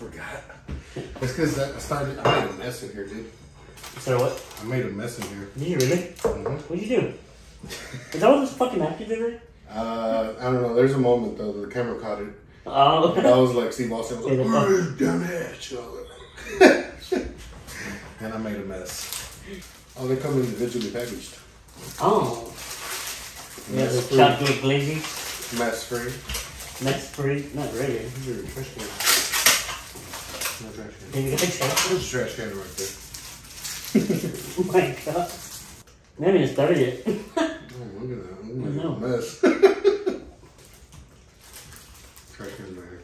forgot. It's because I made a mess in here, dude. So what? I made a mess in here. Did you really? What'd you do? Is that what those fucking napkins are? I don't know. There's a moment though that the camera caught it. Oh. I was like, Steve Austin was like, "Oh, damn it!" And I made a mess. Oh, they come individually packaged. Oh. Yeah, the chocolate glazy. Mess free. Mess free? Not really. These are trash cans. No trash can. Did you get the trash? There's a trash can right there. Oh my god. We haven't even started yet. Oh, look at that. Look at that mess. Trash can right here.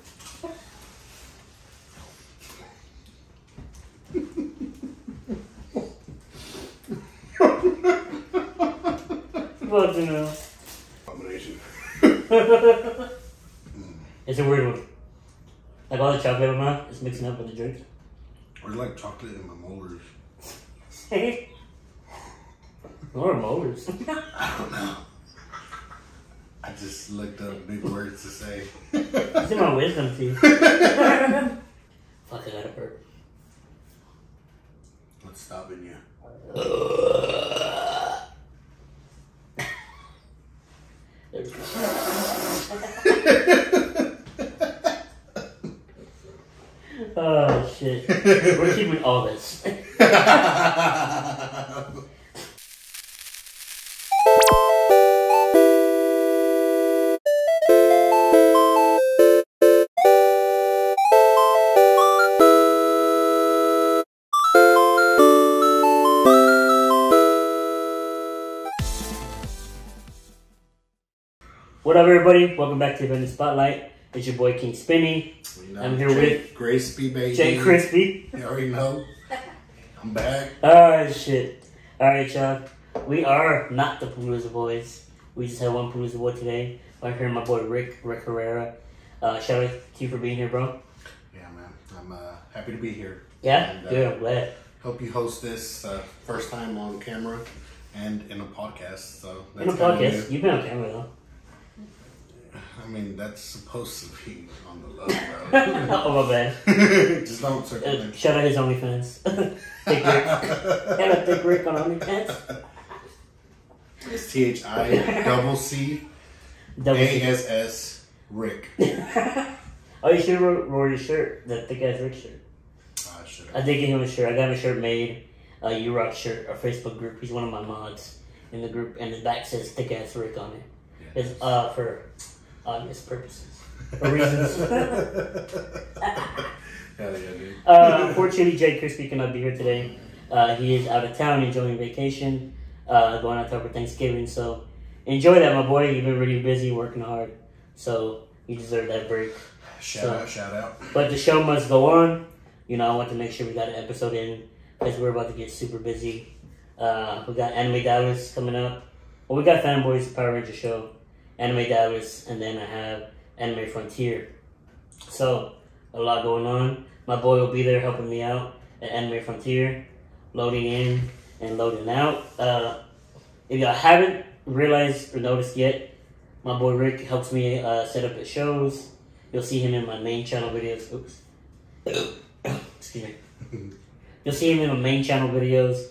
Fucking hell. Combination. It's a weird one. Like all the chocolate in my mouth is mixing up with the drinks. Or like chocolate in my molars. Hey. Or molars. I don't know. I just looked up big words to say. It's in my wisdom teeth. Fuck, I gotta burp. What's stopping you? There we go. Oh shit. We're keeping all this. What up, everybody? Welcome back to Event Spotlight. It's your boy King Spinny. You know, I'm here with Krispy, baby. Jay Krispy. You already know. I'm back. Oh shit. Alright, y'all. We are not the Palooza Boys. We just had one Palooza boy today. I'm here with my boy Rick Herrera. Shout out to you for being here, bro. Yeah, man. I'm happy to be here. Yeah? And, Good, I'm glad. Hope you host this first time on camera and in a podcast. So In a podcast? You've been on camera, though. I mean, that's supposed to be on the low, bro. Oh, my bad. Just don't circle Shout out his OnlyFans. Thick Rick. Have a Thick Rick on OnlyFans. It's THICCASS Rick. Oh, you should have wore your shirt, the Thick Ass Rick shirt. I should have. I did get him a shirt. I got him a shirt made. You Rock shirt, our Facebook group. He's one of my mods in the group, and the back says Thick Ass Rick on it. Yeah. It's for obvious purposes or reasons. Hell yeah, dude. Unfortunately, Jay Krispy cannot be here today. He is out of town enjoying vacation, going out there for Thanksgiving. So enjoy that, my boy. You've been really busy working hard, so you deserve that break. Shout out. But the show must go on. You know, I want to make sure we got an episode in because we're about to get super busy. We got Anime Dallas coming up. Well, we got Fanboys Power Ranger show, Anime Dallas, and then I have Anime Frontier. So, a lot going on. My boy will be there helping me out at Anime Frontier, loading in and loading out. If y'all haven't realized or noticed yet, my boy Rick helps me set up the shows. You'll see him in my main channel videos. Oops. Excuse me. You'll see him in my main channel videos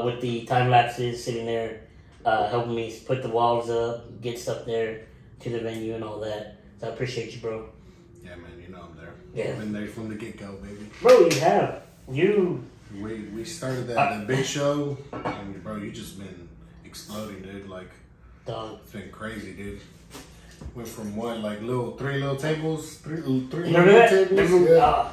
with the time lapses sitting there helping me put the walls up, get stuff there to the venue and all that. So I appreciate you, bro. Yeah, man, you know I'm there. Yeah. I've been there from the get-go, baby. Bro, you have. We started that big show, and bro, you just been exploding, dude. Like, Dog. it's been crazy, dude. Went from what, like three little tables, three Remember little that? tables, Remember, yeah.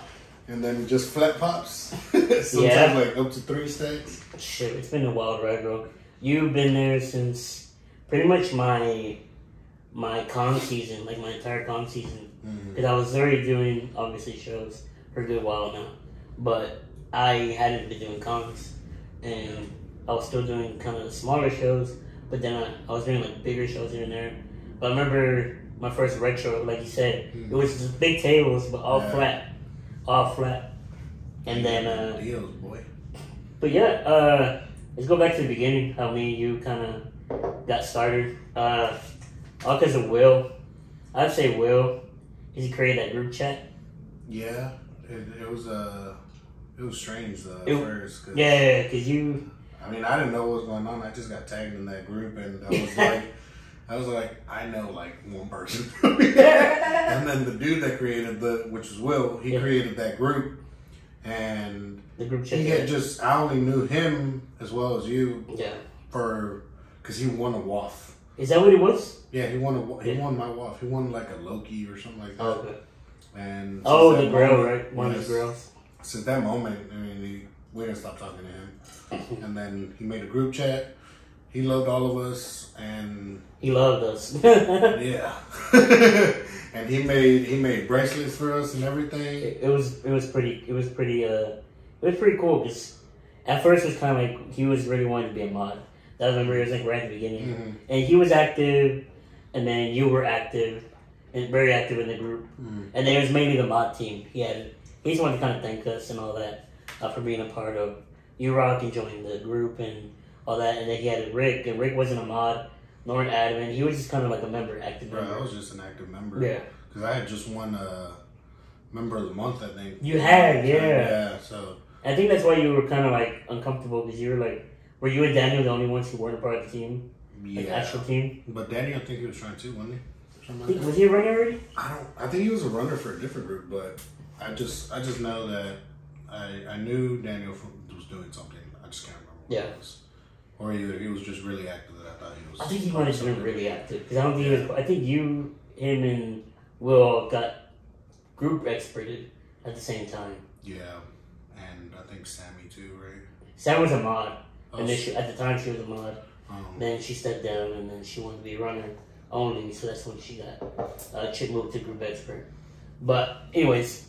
And then just flat pops. Sometimes like up to 3 stacks. Shit, it's been a wild ride, bro. You've been there since pretty much my con season, like my entire con season. Because I was already doing, obviously, shows for a good while now. But I hadn't been doing cons. And I was still doing kind of the smaller shows. But then I was doing like bigger shows here and there. But I remember my first retro, like you said, it was just big tables, but all flat. All flat. And then, deals, boy. But yeah, let's go back to the beginning, how me and you kind of got started. All because of Will. I'd say Will, because he created that group chat. Yeah, It was strange though at first. Cause, yeah, because you. I mean, I didn't know what was going on. I just got tagged in that group, and I was like, I know like one person, and then the dude that created which was Will, he created that group, and the group chat. He had I only knew him as well as you. Yeah. Because he won a WAF. Is that what it was? Yeah, he won my WAF. He won like a Loki or something like that. Oh, okay. And the grill, right? One of his grills. Since that moment, I mean, we didn't stop talking to him. And then he made a group chat. He loved all of us, and he loved us. Yeah. And he made bracelets for us and everything. It was pretty cool because at first it was kind of like he was really wanting to be a mod. I remember it was like right at the beginning, and he was active, and then you were active, and very active in the group, and then it was mainly the mod team. He's wanted to kind of thank us and all that for being a part of U-Rock and joining the group and all that. And then he had Rick, and Rick wasn't a mod nor an admin. He was just kind of like a member, active member. I was just an active member. Yeah, because I had just won Member of the Month, I think. You had, yeah. Yeah, so I think that's why you were kind of like uncomfortable because you were like. Were you and Daniel the only ones who weren't a part of the team? Yeah. Like actual team? But Daniel, I think he was trying to, wasn't he? Was he a runner already? I think he was a runner for a different group, but I just know that I knew Daniel was doing something. I just can't remember what it was. Or either he was just really active that I thought he was. I think he might have been really active. Because I don't think I think you, him, and Will got group experted at the same time. Yeah. And I think Sammy too, right? Sam was a mod. And then at the time she was a mod. Oh. Then she stepped down and then she wanted to be a runner only, so that's when she got Chip moved to group expert. But anyways,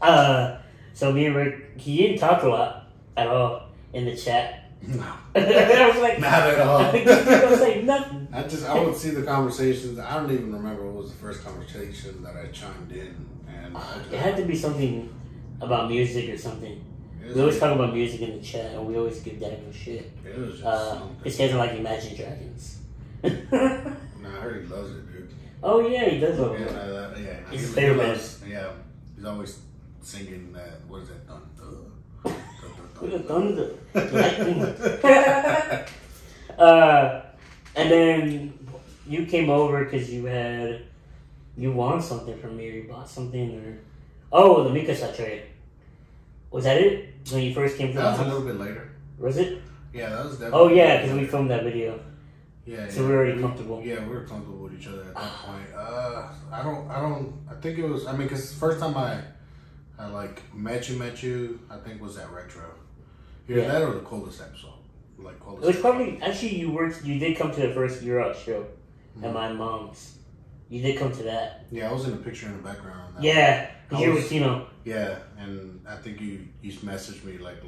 so me and Rick, he didn't talk a lot at all in the chat. No. I was like, not at all. He don't say nothing. I would see the conversations. I don't even remember what was the first conversation that I chimed in, and it had to be something about music or something. We always talk about music in the chat, and we always give Daniel shit. It was just his kids are like Imagine Dragons. Nah, I heard he loves it, dude. Oh yeah, he does love it. Yeah, he's his favorite band. Yeah, he's always singing that. What is that? And then you came over because you won something from me, or you bought something, or the Mikasa trade. Was that it? When you first came to the house? That was a little bit later. Was it? Yeah, that was definitely. Oh yeah, because we filmed that video. Yeah. So we were already comfortable. Yeah, we were comfortable with each other at that point. I think it was. I mean, because first time I like met you, I think was at Retro. Either that or the coldest episode. Like coldest. It was probably actually you did come to the first Year Out show at my mom's. You did come to that. Yeah, I was in a picture in the background. Yeah, because you were with Tino. Yeah, and I think you messaged me like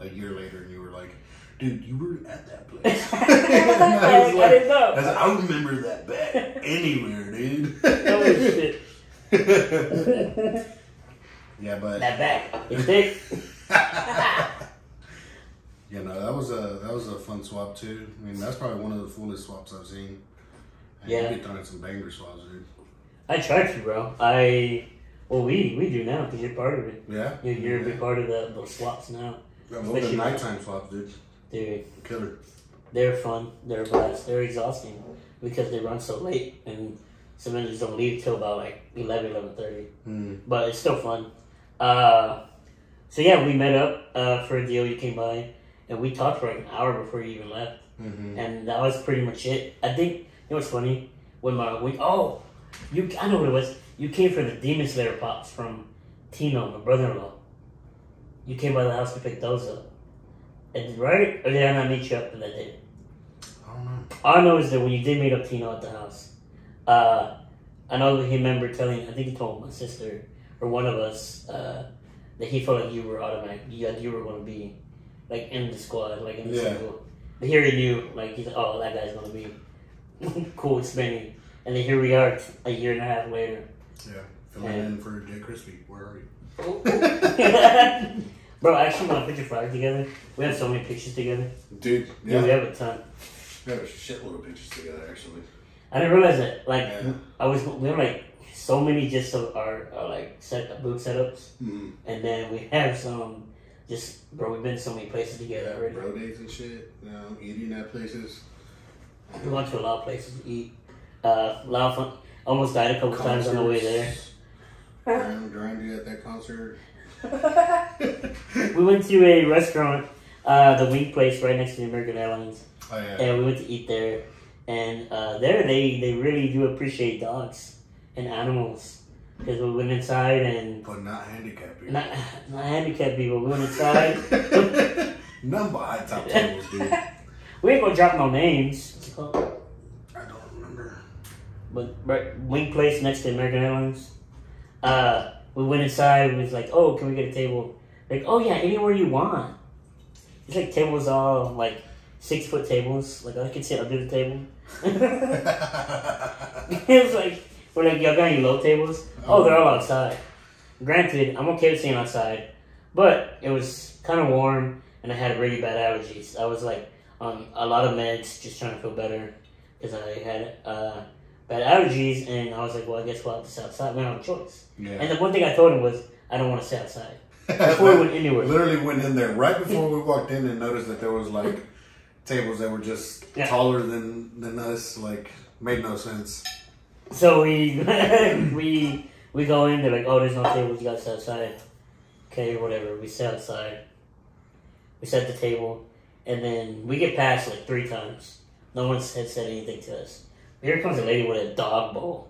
a year later, and you were like, "Dude, you were at that place." I was like, I didn't know. I remember that back anywhere, dude. Oh shit. Yeah, but that back, it's thick. Yeah, no, that was a fun swap too. I mean, that's probably one of the fullest swaps I've seen. And you be throwing some banger swaps, dude. I tried to, bro. We do now because you're part of it. Yeah, you're a big part of those swaps now. Yeah, well, the nighttime swaps, dude. Dude, killer. They're fun. They're a blast. They're exhausting because they run so late, and some vendors don't leave till about like 11:30. But it's still fun. So yeah, we met up for a deal. You came by, and we talked for like an hour before you even left, and that was pretty much it. I think you know what's funny when I know what it was. You came for the Demon Slayer pops from Tino, my brother-in-law. You came by the house to pick those up, right? Or did I not meet you up in that day? I don't know. All I know is that when you did meet up Tino at the house, I know that he remembered telling. I think he told my sister or one of us. That he felt like you were automatic, you were going to be, like, in the squad, like, in the single. But here he knew, like, he's like, oh, that guy's going to be cool with spinning. And then here we are, a year and a half later. Yeah, filling in for Jay Krispy. Where are you? Bro, I actually want to picture flag together. We have so many pictures together. Dude, yeah. We have a ton. We have a shitload of pictures together, actually. I didn't realize that, like, we were like, so many just of our like booth setups, and then we have some just bro. We've been to so many places together already. Bro days and shit. You know, eating at places. We went to a lot of places to eat. A lot of fun. Almost died a couple times on the way there. Drowned you at that concert. We went to a restaurant, the wing place right next to the American Airlines. Oh yeah. And we went to eat there. And there they really do appreciate dogs and animals. Because we went inside and... But not handicapped people. Not handicapped people. We went inside. None but high top tables, dude. We ain't gonna drop no names. What's it called? I don't remember. But right, wing place next to American Airlines. We went inside and was like, oh, can we get a table? Like, oh yeah, anywhere you want. It's like tables all like 6-foot tables. Like I could sit under the table. It was like, we're like, y'all got any low tables? Oh, they're all outside. Granted, I'm okay with staying outside, but it was kind of warm and I had really bad allergies. I was like on a lot of meds just trying to feel better because I had bad allergies, and I was like, well, I guess we'll have to sit outside. We don't have a choice. Yeah. And the one thing I told him was, I don't want to sit outside. Before we went anywhere. Literally went in there right before we walked in and noticed that there was like tables that were just taller than us. Like, made no sense. So we go in, they're like, oh, there's no tables, you gotta sit outside. Okay, whatever. We sit outside. We set the table, and then we get past like 3 times. No one had said anything to us. Here comes a lady with a dog bowl,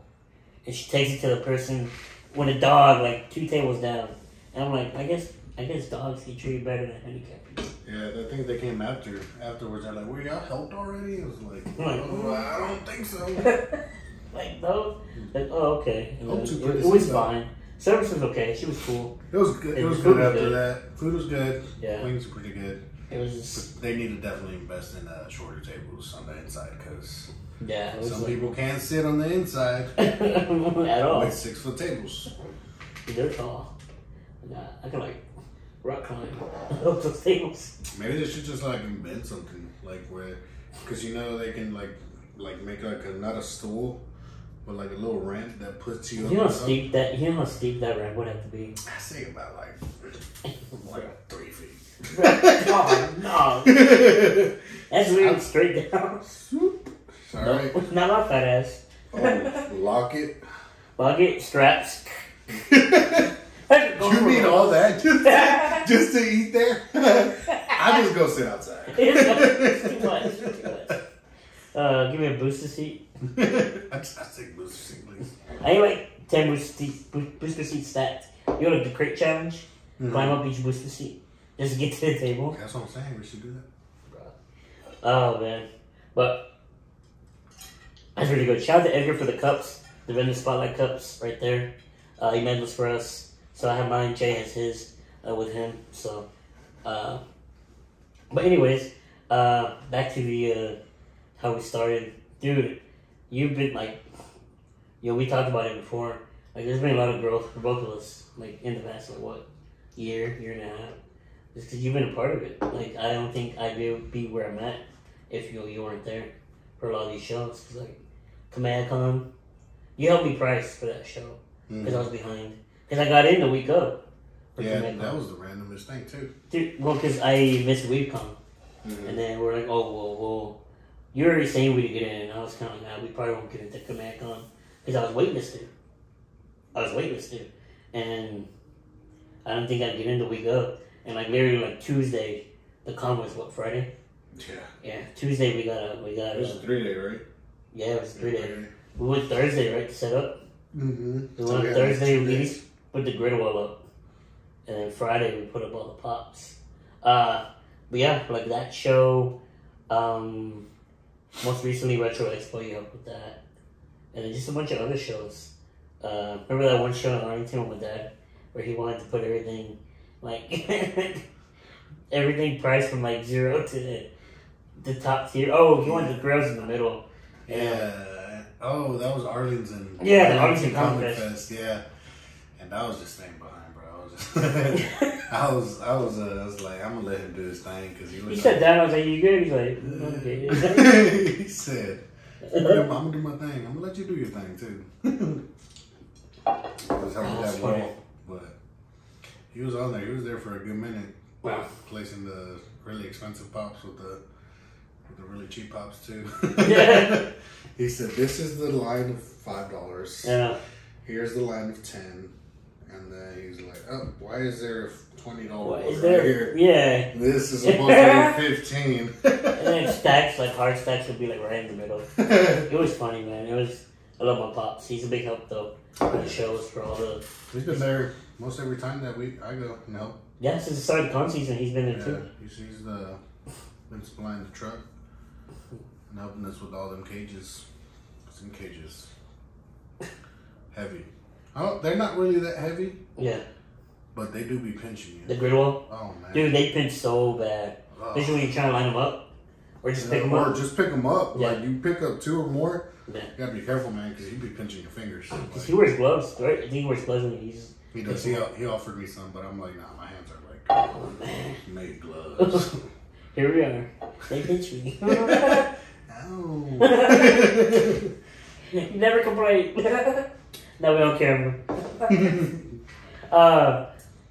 and she takes it to the person with a dog like 2 tables down. And I'm like, I guess dogs get treated better than handicapped people. Yeah, I think they came afterwards. They're like, were y'all helped already? It was like, oh, I don't think so. Like, no? Like, oh, okay. It was fine. Service was okay. She was cool. It was good. It was good after that. Food was good. Yeah. Wings were pretty good. It was just... But they need to definitely invest in shorter tables on the inside, because some people can't sit on the inside at all. With 6-foot tables. They're tall. Nah, I can like rock climb up those tables. Maybe they should just like invent something like where, because you know they can like make like not a stool, but like a little ramp that puts you. You know how steep that ramp would have to be. I say about like 3 feet. Oh no, that's really straight down. Sorry, no, not my fat ass. Oh, lock it, straps. You need all that just to eat there? I just go sit outside. It's too much. Give me a booster seat. I take booster seat, please. I ain't like 10 booster seats stacked. You know, like the crate challenge? Climb up each booster seat just to get to the table. That's what I'm saying. We should do that. Oh, man. But that's really good. Shout out to Edgar for the cups. The vendor spotlight cups right there. He made those for us. So I have mine, Jay has his with him. So, but anyways, back to the how we started, dude. You've been like, we talked about it before. Like, there's been a lot of growth for both of us, like in the past, like what, year and a half. Just because you've been a part of it. Like, I don't think I'd be where I'm at if you weren't there for a lot of these shows. Cause like Command Con, you helped me price for that show because I was behind. Because I got in the week of. Yeah, that was the randomest thing, too. Dude, well, because I missed WeebCon. And then we're like, oh, well, you're already saying we didn't get in. And I was kind of like, nah, we probably won't get into Command Con. Because I was waitlisted. And I don't think I'd get in the week of. And like literally like Tuesday, the con was what, Friday? Yeah, Tuesday we got it was a 3-day, right? Yeah, it was 3-day. We went Thursday, right, to set up? Mm-hmm. We went Thursday, we put the griddle all up. And then Friday, we put up all the pops. But yeah, like that show, most recently Retro Expo, you helped with that. And then just a bunch of other shows. Remember that one show in Arlington with Dad, where he wanted to put everything, like, everything priced from like 0 to the top tier. Oh, he wanted the grills in the middle. Yeah. Oh, that was Arlington. Yeah, the Arlington Comic Fest. Yeah, and I was just staying behind, bro. I was like, I'm gonna let him do his thing because he sat down. I was like, "You good?" He's like, "Okay." He said, "I'm gonna do my thing. I'm gonna let you do your thing too." It was helping That's that funny. wall, but he was on there. He was there for a good minute. Wow. Placing the really expensive pops with the really cheap pops too. Yeah. He said, "This is the line of $5. Yeah. Here's the line of 10." And then he's like, "Oh, why is there $20 Is right there? here? Yeah. This is supposed to be 15." And then stacks, like hard stacks, would be like right in the middle. It was funny, man. It was. I love my pops. He's a big help though for the shows, for all the. He's been there most every time that I go and help. Yeah, since the start of con season, he's been there too. He's been supplying the truck and helping us with all them cages. Some cages. Heavy. Oh, they're not really that heavy. Yeah. But they do be pinching you. The Bridle. Oh man. Dude, they pinch so bad. Especially when you're trying to line them up. Or just pick them up. Or just pick them up. Yeah. Like, you pick up 2 or more, Yeah. you gotta be careful, man, because you be pinching your fingers. Because he wears gloves, right? I think he wears gloves when he uses. He does. He offered me some, but I'm like, nah, my hands are like Oh, man. made gloves. Here we are. They pinch me. Ow. You never complain. No, we don't care.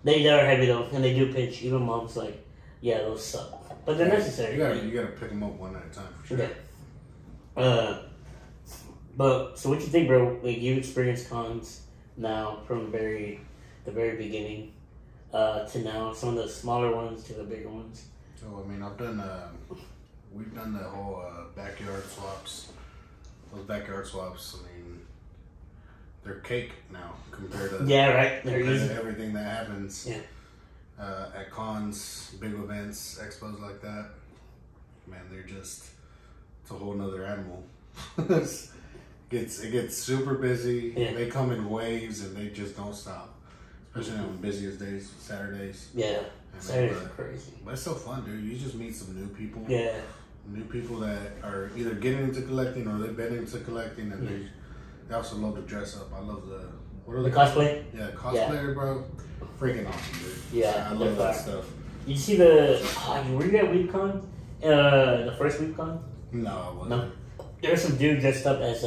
They are heavy though, and they do pinch. Even mom's like, yeah, those suck, but they're necessary. You gotta pick them up one at a time for sure. Yeah. But so what you think, bro? Like you experienced cons now from the very beginning to now. Some of the smaller ones to the bigger ones. So I mean, we've done the whole backyard swaps. Those backyard swaps, I mean, they're cake now compared to They're easy. to everything that happens. Yeah. At cons, big events, expos like that. Man, it's a whole nother animal. It gets super busy. Yeah. They come in waves and they just don't stop. Especially on the busiest days, Saturdays. Yeah. And Saturdays are crazy. But it's so fun, dude. You just meet some new people. Yeah. New people that are either getting into collecting or they've been into collecting, and they also love to dress up. I love The cosplay? Yeah, cosplayer, bro. Freaking awesome, dude. Yeah, I love that stuff. Did you see were you at WeebCon? The first WeebCon? No, I wasn't. No. There was some dude dressed up as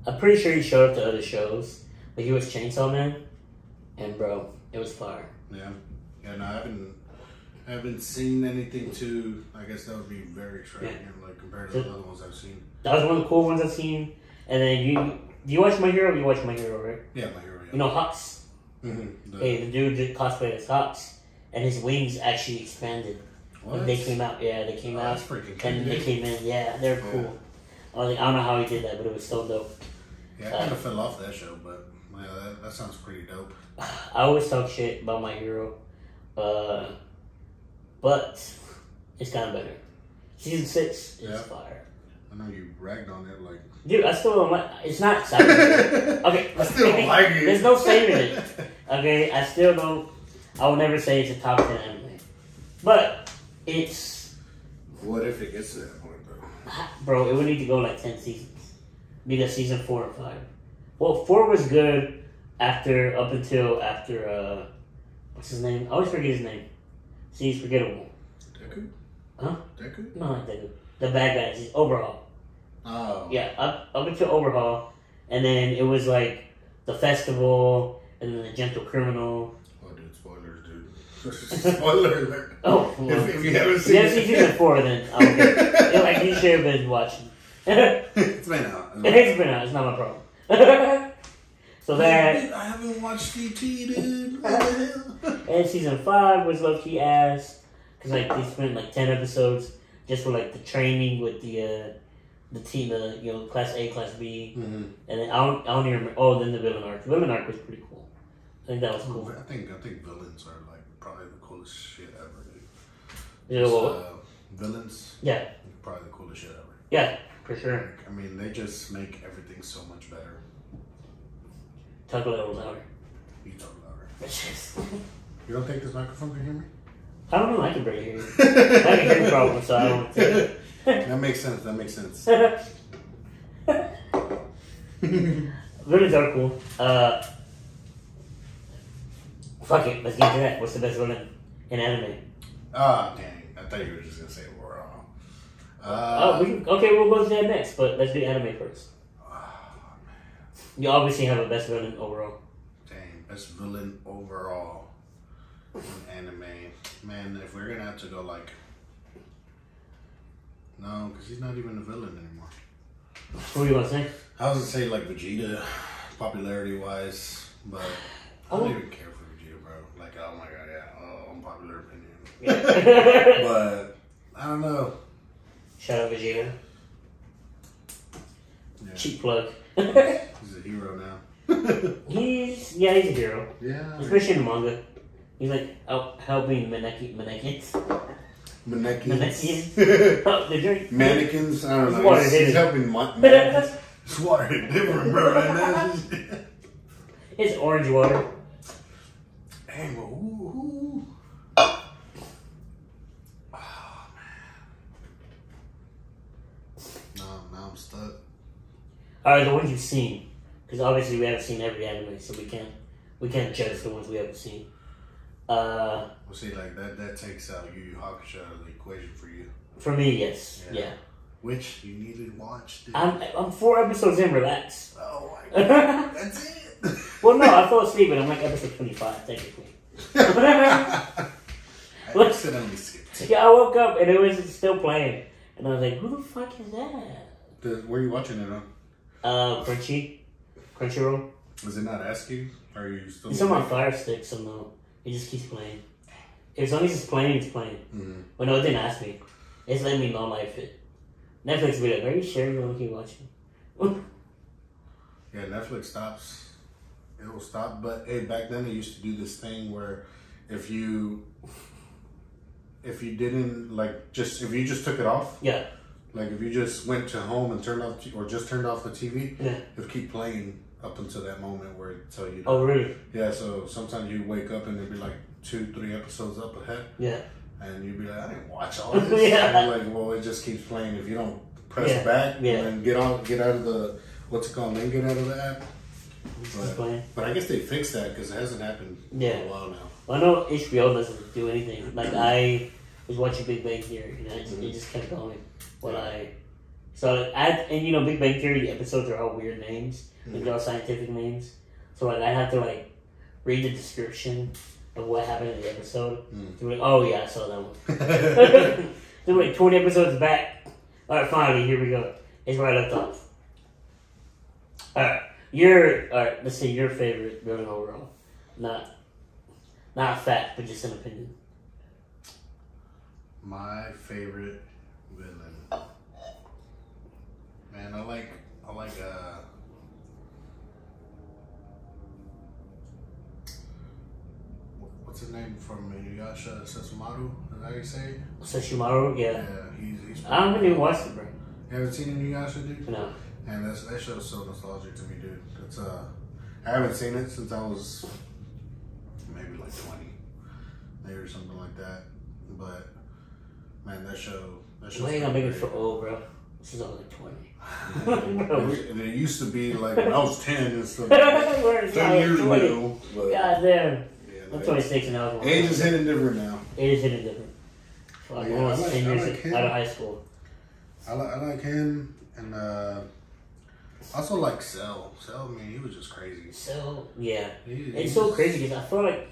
I'm pretty sure he showed up to other shows, but he was Chainsaw Man, and bro, it was fire. Yeah. No, I haven't seen anything too. I guess that would be very extravagant, like compared to the other ones I've seen. That was one of the cool ones I've seen. And then do you watch My Hero? You watch My Hero, right? Yeah, My Hero. Yeah. You know Hux? Mm-hmm. Hey, the dude did cosplay as Hux, and his wings actually expanded. What? When they came out. Yeah, they came out. That's freaking cool. And they came in. Yeah, they're cool. I was like, I don't know how he did that, but it was so dope. Yeah, I kind of fell off that show, but yeah, that sounds pretty dope. I always talk shit about My Hero, but it's gotten better. Season 6 is fire. I know you ragged on it, like. Dude, I still don't like. It's not exciting. Okay, I still don't like it. There's no saving it. Okay, I still don't. I will never say it's a top 10 anime, but it's. What if it gets to that point, though? Bro, it would need to go like 10 seasons, because season 4 and 5. Well, 4 was good up until after what's his name? I always forget his name. See, he's forgettable. Deku? Huh? Deku? No, not Deku. The bad guys. He's Overhaul. Oh. Yeah, up until Overhaul, and then it was like the festival, and then the Gentle Criminal. Oh, dude, spoilers, dude. Spoiler alert. Oh, well, if you haven't seen it. Season 4, then okay. Like you should have been watching. It's been out. It's been out. It's not my problem. So that. I haven't watched ET, dude. What the hell? And season 5 was low key ass, cause like they spent like 10 episodes just for like the training with the team, class A, class B, and then I don't even remember. Oh, then the villain arc. The villain arc was pretty cool. I think that was cool. I think villains are like probably the coolest shit ever, dude. Yeah, well, villains. Yeah. Probably the coolest shit ever. Yeah, for sure. Like, I mean, they just make everything so much better. Talk a little louder. You talk louder. You don't think this microphone can hear me? I don't know. I can barely hear you. I have a hearing problem, so I don't think it. That makes sense. Villains are cool. Fuck it. Let's get to that. What's the best villain in anime? Ah, dang. I thought you were just going to say raw. Okay, we'll go to that next, but let's do anime first. Oh, man. You obviously have a best villain overall. Dang, best villain overall in anime. Man, if we're gonna have to go like, no, because he's not even a villain anymore. Who do you want to say? I was gonna say like Vegeta, popularity wise, but I don't even care for Vegeta, bro. Like, oh my god, yeah, unpopular opinion. Yeah. But I don't know. Shout out Vegeta. Yeah. Cheap plug. He's a hero now. he's a hero. Yeah. Especially in the manga. He's like out helping mannequins. Oh, the drink. Mannequins, I don't know. Water He's helping mannequins. It's water different, bro. It's orange water. Hey, well, who? Oh, man. No, I'm stuck. Alright, the ones you've seen. Because obviously we haven't seen every anime, so we can't judge the ones we haven't seen. Well, see, like, that takes out Yu Yu Hakusho out of the equation for you. For me, yes. Yeah. Which you need to watch, dude. I'm 4 episodes in, relax. Oh, my God. That's it. Well, no, I fell asleep, and I'm like episode 25, technically. I accidentally skipped. Yeah, I woke up, and it was still playing. And I was like, who the fuck is that? Where are you watching it on? Crunchyroll. Does it not ask you? Or are you still... It's on my Fire Stick, so no. It just keeps playing. As long as it's playing, it's playing. Mm-hmm. But no, it didn't ask me. It's letting me know my fit. Netflix will be like, are you sure you want to keep watching? Yeah, Netflix stops. It will stop. But hey, back then they used to do this thing where if you didn't if you just took it off. Yeah. Like if you just went to home and turned off or just turned off the TV, yeah, it would keep playing up until that moment where it tell you. Oh really? Yeah. So sometimes you wake up and it'd be like 2-3 episodes up ahead. Yeah. And you'd be like, I didn't watch all this. Yeah. And you're like, well, it just keeps playing. If you don't press back and then get out of the what's it called? Then get out of the app. But I guess they fixed that because it hasn't happened for a while now. Well, I know HBO doesn't do anything. Like I was watching Big Bang Theory, and it just kept going. And you know, Big Bang Theory episodes are all weird names, like they're all scientific names. So like I have to like read the description of what happened in the episode. To be like, oh yeah, I saw that one. So like 20 episodes back. All right, finally, here we go. It's where I left off. All right, let's say your favorite villain overall, not fact, but just an opinion. My favorite villain, man, I like what's his name from Inuyasha, Sesshomaru? Is that how you say it? Sesshomaru, yeah. Yeah, he's I haven't even watched it, bro. You haven't seen Inuyasha, dude? No. And that show's so nostalgic to me, dude. It's I haven't seen it since I was maybe like 20, maybe or something like that. But man, that show. Why you gonna make it for old, bro? This is only 20. And it used to be like when I was 10 and stuff. 10 years ago. God damn. I'm 26 and I was age is hitting different now. Age is hitting different. Like almost 10 years out of high school. I like him, and also like Cell. Cell, I mean, he was just crazy. Cell, yeah. It's so crazy because I feel like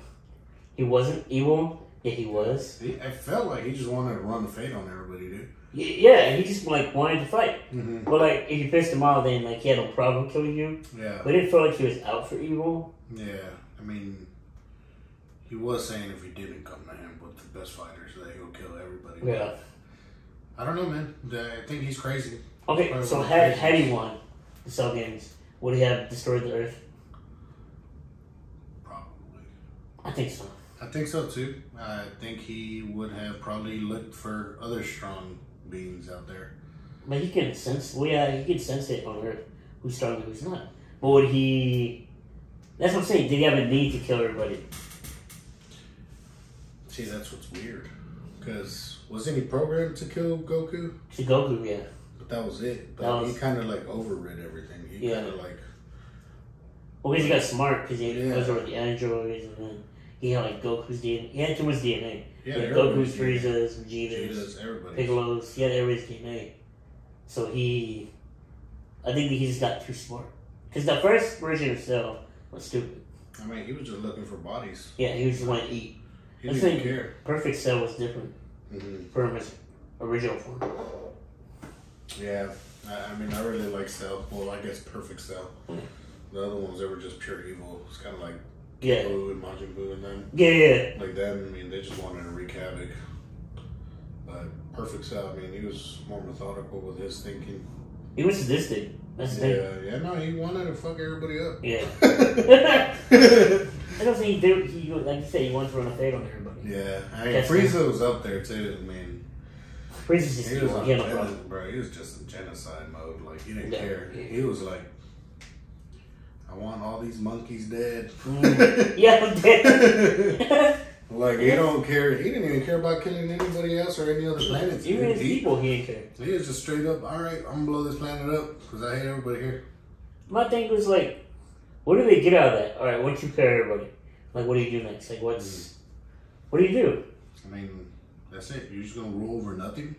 he wasn't evil, yet he was. I felt like he just wanted to run the fate on everybody, dude. Yeah, he just like wanted to fight. Mm-hmm. But like, if you pissed him off, then like he had no problem killing you. Yeah. But it felt like he was out for evil. Yeah, I mean, he was saying if he didn't come to him with the best fighters, that he'll kill everybody. Yeah. I don't know, man. I think he's crazy. Okay, so had he won the Cell games, would he have destroyed the Earth? Probably. I think so. I think so too. I think he would have probably looked for other strong beings out there. But he can sense. Well, yeah, he can sense it on Earth. Who's strong and who's not. But would he? That's what I'm saying. Did he have a need to kill everybody? See, that's what's weird. Because wasn't he programmed to kill Goku? To Goku, yeah. But that was it. But he kind of like overrid everything. He kind of like. Well, because he got smart because he was over the androids and then he had like Goku's DNA. He had too much DNA. Yeah, he had Goku's, Frieza's, Vegeta's, everybody. Piccolo's. He had everybody's DNA. So I think he just got too smart. Because the first version of Cell was stupid. I mean, he was just looking for bodies. Yeah, he just wanted to eat. He didn't care. Perfect Cell was different from his original form. Yeah, I mean, I really like Cell. Well, I guess Perfect Cell. The other ones, they were just pure evil. It's kind of like Boo and Majin Buu and them. Yeah. Like them, I mean, they just wanted to wreak havoc. But Perfect Cell, I mean, he was more methodical with his thinking. He was sadistic. That's the thing. Yeah, no, he wanted to fuck everybody up. Yeah. I don't think he like you said, he wanted to run a fade on everybody. Yeah, I mean, Frieza was up there too. I mean, Frieza's just he was on bro. He was just in genocide mode. Like he didn't care. Yeah. He was like, I want all these monkeys dead. Yeah, I'm dead. Like he don't care. He didn't even care about killing anybody else or any other planets. Even his people, he didn't care. He was just straight up. All right, I'm gonna blow this planet up because I hate everybody here. My thing was like, what do they get out of that? All right, once you kill everybody, like what do you do next? Like what do you do? I mean, that's it. You're just gonna rule over nothing.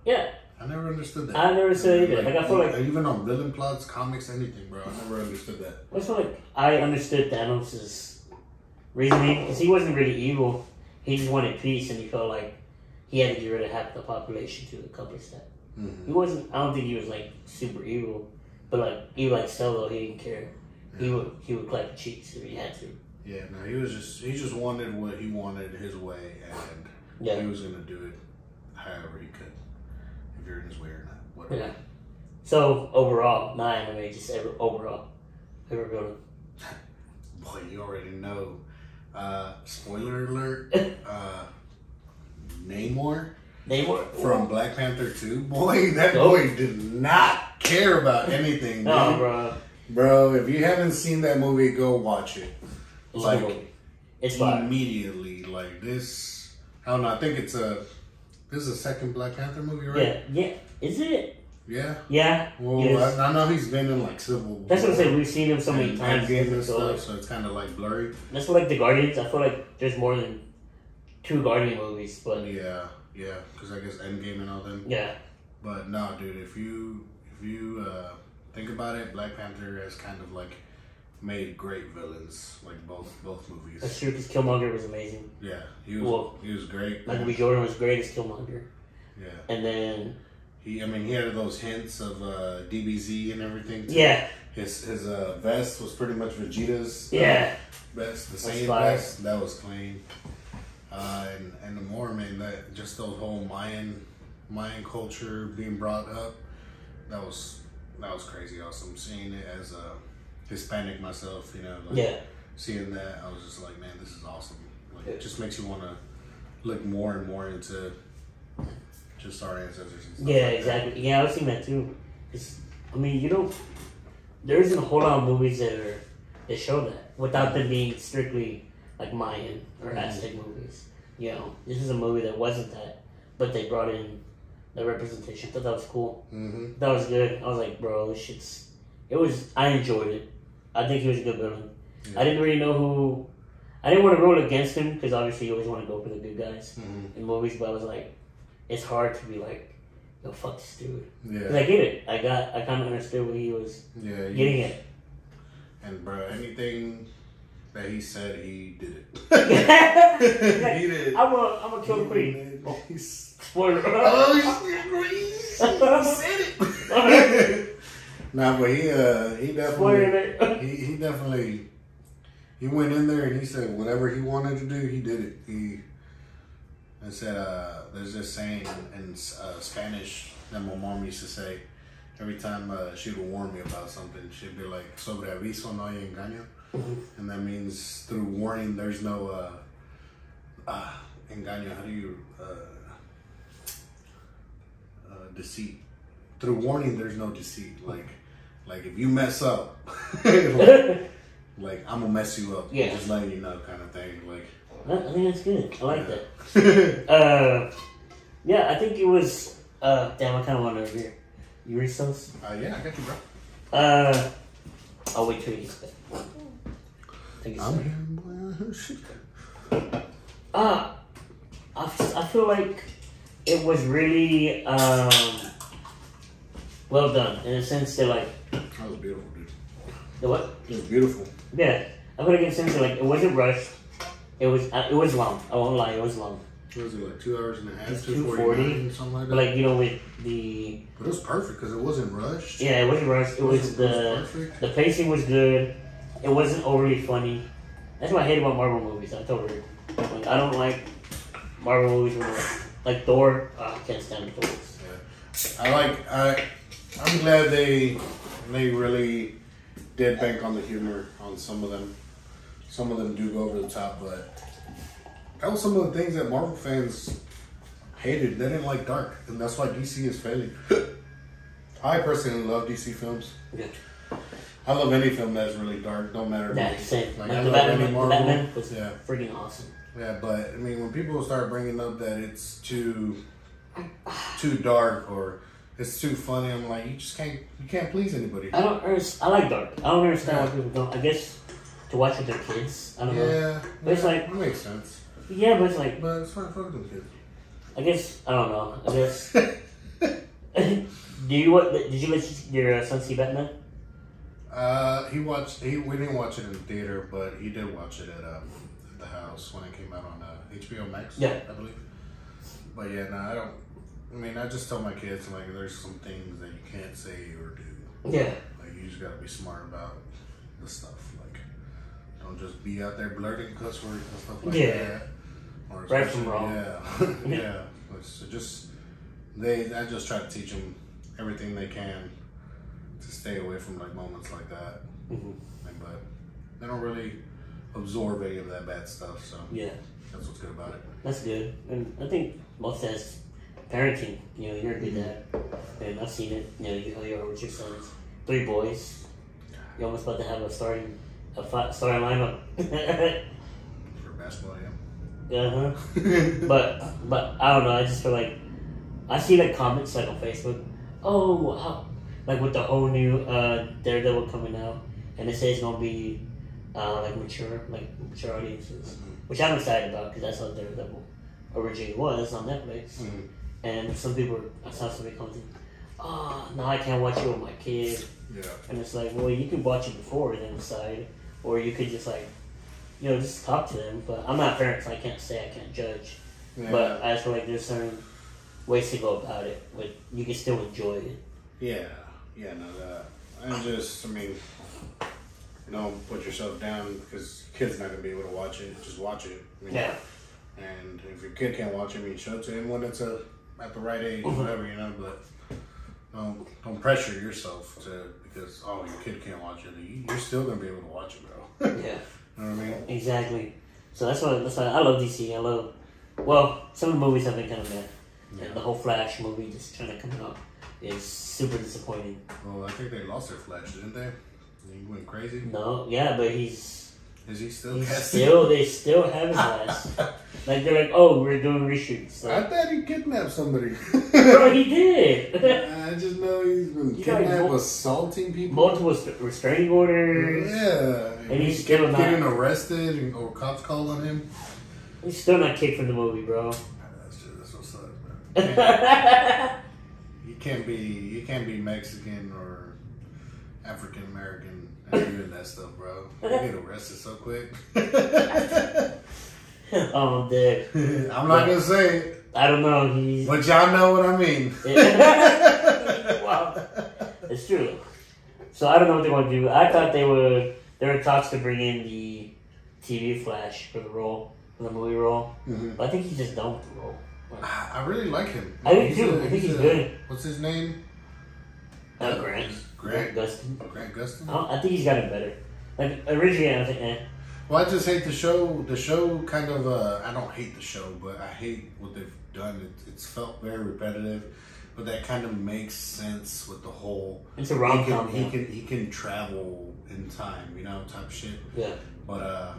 Yeah. I never understood that. I never understood either. Like I feel like even on villain plots, comics, anything, bro. I never understood that. I feel like I understood Thanos' reasoning because he wasn't really evil. He just wanted peace, and he felt like he had to get rid of half the population to accomplish that. He wasn't. I don't think he was like super evil, but like he like Solo, he didn't care. Yeah. He would clap the cheeks if he had to. Yeah, no, he just wanted what he wanted his way, and he was gonna do it however he could. If you're in his way or not, whatever. Yeah. So overall, not anime, just overall, favorite villain. Boy, you already know. Spoiler alert. Namor from Black Panther 2. Boy, that boy did not care about anything. No, bro. Bro, if you haven't seen that movie, go watch it. It's like it's fine. Immediately. Like this. I don't know. I think it's this is the second Black Panther movie, right? Yeah. Is it? Yeah. Yeah. Well, I know he's been in like Civil War. That's what I'm saying. We've seen him so many times. And stuff, so it's kind of like blurry. That's what, like the Guardians. I feel like there's more than 2 Guardian movies, but yeah, because I guess Endgame and all them. Yeah. But no, dude, if you think about it, Black Panther has kind of like made great villains, like both movies. That's true, because Killmonger was amazing. Yeah, he was great. Michael B. Jordan was great as Killmonger. Yeah. And then he had those hints of DBZ and everything. Too. Yeah. His vest was pretty much Vegeta's vest, the same vest. That was clean. And the more, man, that just those whole Mayan culture being brought up, that was crazy awesome. Seeing it as a Hispanic myself, you know, seeing that, I was just like, man, this is awesome. Like, it just makes you want to look more and more into just our ancestors and stuff. Yeah, exactly. Yeah, I was seeing that too. I mean, there isn't a whole lot of movies that show that without them being strictly like Mayan or Aztec movies. This is a movie that wasn't that, but they brought in the representation. I thought that was cool. That was good. I was like, bro, this I enjoyed it. I think he was a good villain. Yeah. I didn't really know who. I didn't want to roll against him because obviously you always want to go for the good guys in movies. But I was like, it's hard to be like, yo, fuck this dude. Yeah. Because I get it. I kind of understood what he was getting at. And bro, anything that he said, he did it. He did. I'm gonna kill the queen. Spoiler. Oh, he said it. Nah, but he definitely he went in there and he said whatever he wanted to do, he did it. He said there's this saying in Spanish that my mom used to say every time she would warn me about something. She'd be like, "Sobre aviso no hay engaño," and that means through warning there's no engaño. How do you deceit? Through warning there's no deceit. Like if you mess up, like I'm gonna mess you up. Yeah. Just letting you know, kind of thing. Like I think that's good. I like that. Yeah, I think it was. Damn, I kind of want to hear. You read those? Yeah, I got you, bro. I'll wait till you get back. Thank you, sir. I feel like it was really well done in a sense that like. That was beautiful, dude. The what? It was beautiful. Yeah, I'm gonna give Simpson like it wasn't rushed. It was long. I won't lie, it was long. What was it, like 2 hours and a half? 2:40, something like that. But like with the. But it was perfect because it wasn't rushed. Yeah, it wasn't rushed. It was the pacing was good. It wasn't overly funny. That's what I hate about Marvel movies. I told her, like, I don't like Marvel movies like Thor. I can't stand the Thors. Yeah. I'm glad they really did bank on the humor on some of them. Some of them do go over the top, but that was some of the things that Marvel fans hated. They didn't like dark, and that's why DC is failing. I personally love DC films. Yeah. I love any film that's really dark, no matter. Yeah, same. Like the Batman was freaking awesome. Yeah, but I mean, when people start bringing up that it's too dark or it's too funny, I'm like, you can't please anybody. I like dark. I don't understand why people don't. I guess to watch with their kids. I don't know. Yeah, but it's like it makes sense. Yeah, but it's like. But it's not fucking kids. I guess I don't know. I guess. Did you let your son see Batman? We didn't watch it in the theater, but he did watch it at the house when it came out on HBO Max. Yeah, I believe. But yeah, no, I don't. I mean, I just tell my kids like, there's some things that you can't say or do. Yeah. Like you just gotta be smart about the stuff. Like, don't just be out there blurting cuss words and stuff like that. Or right from wrong. Yeah. Yeah. So I just try to teach them everything they can to stay away from like moments like that. Mm-hmm. But they don't really absorb any of that bad stuff. So yeah, that's what's good about it. That's good, and I think most as parenting, you're a good dad, and I've seen it. You are with your sons, 3 boys. You're almost about to have a starting lineup. For basketball, yeah. But I don't know. I just feel like I see like comments like on Facebook. Oh, how like with the whole new Daredevil coming out, and they say it's gonna be like mature audiences, which I'm excited about because that's how Daredevil originally was on Netflix. Mm-hmm. And some people, I saw somebody commenting, "Oh, now I can't watch it with my kid." Yeah. And it's like, well, you can watch it before and then decide, or you could just like, just talk to them. But I'm not a parent, so I can't judge. Yeah. But I just feel like there's certain ways to go about it, but you can still enjoy it. Yeah. Yeah, no, that. I mean, put yourself down because your kid's not going to be able to watch it. Just watch it. Yeah. And if your kid can't watch it, show it to him when it's at the right age, whatever, but don't pressure yourself because, your kid can't watch it. You're still going to be able to watch it, bro. Yeah. You know what I mean? Exactly. So that's why I love DC. Some of the movies have been kind of bad. Yeah. The whole Flash movie just trying to come out is super disappointing. Well, I think they lost their Flash, didn't they? He went crazy? No, yeah, but is he still casting? They still have his ass. Like, they're like, oh, we're doing reshoots. Like, I thought he kidnapped somebody. Bro, he did. I just know he's been assaulting people. Multiple restraining orders. Yeah. And he's still not getting arrested or cops called on him. He's still not kicked from the movie, bro. That's what sucks, man. You can't be Mexican or African American and doing that stuff, bro. You get arrested so quick. Oh, dude. I'm not gonna say it. I don't know. But y'all know what I mean. Wow, it's true. So I don't know what they're gonna do. I thought there were talks to bring in the TV Flash for the movie role. Mm-hmm. But I think he's just done with the role. I really like him. I do too. I think he's good. What's his name? Grant. Grant Gustin. Grant Gustin? I think he's gotten better. Like, originally, I was like, Well, I just hate the show. The show kind of, I don't hate the show, but I hate what they've done. It's felt very repetitive, but that kind of makes sense with the whole. It's a rom-com. He can travel in time, type of shit. Yeah. But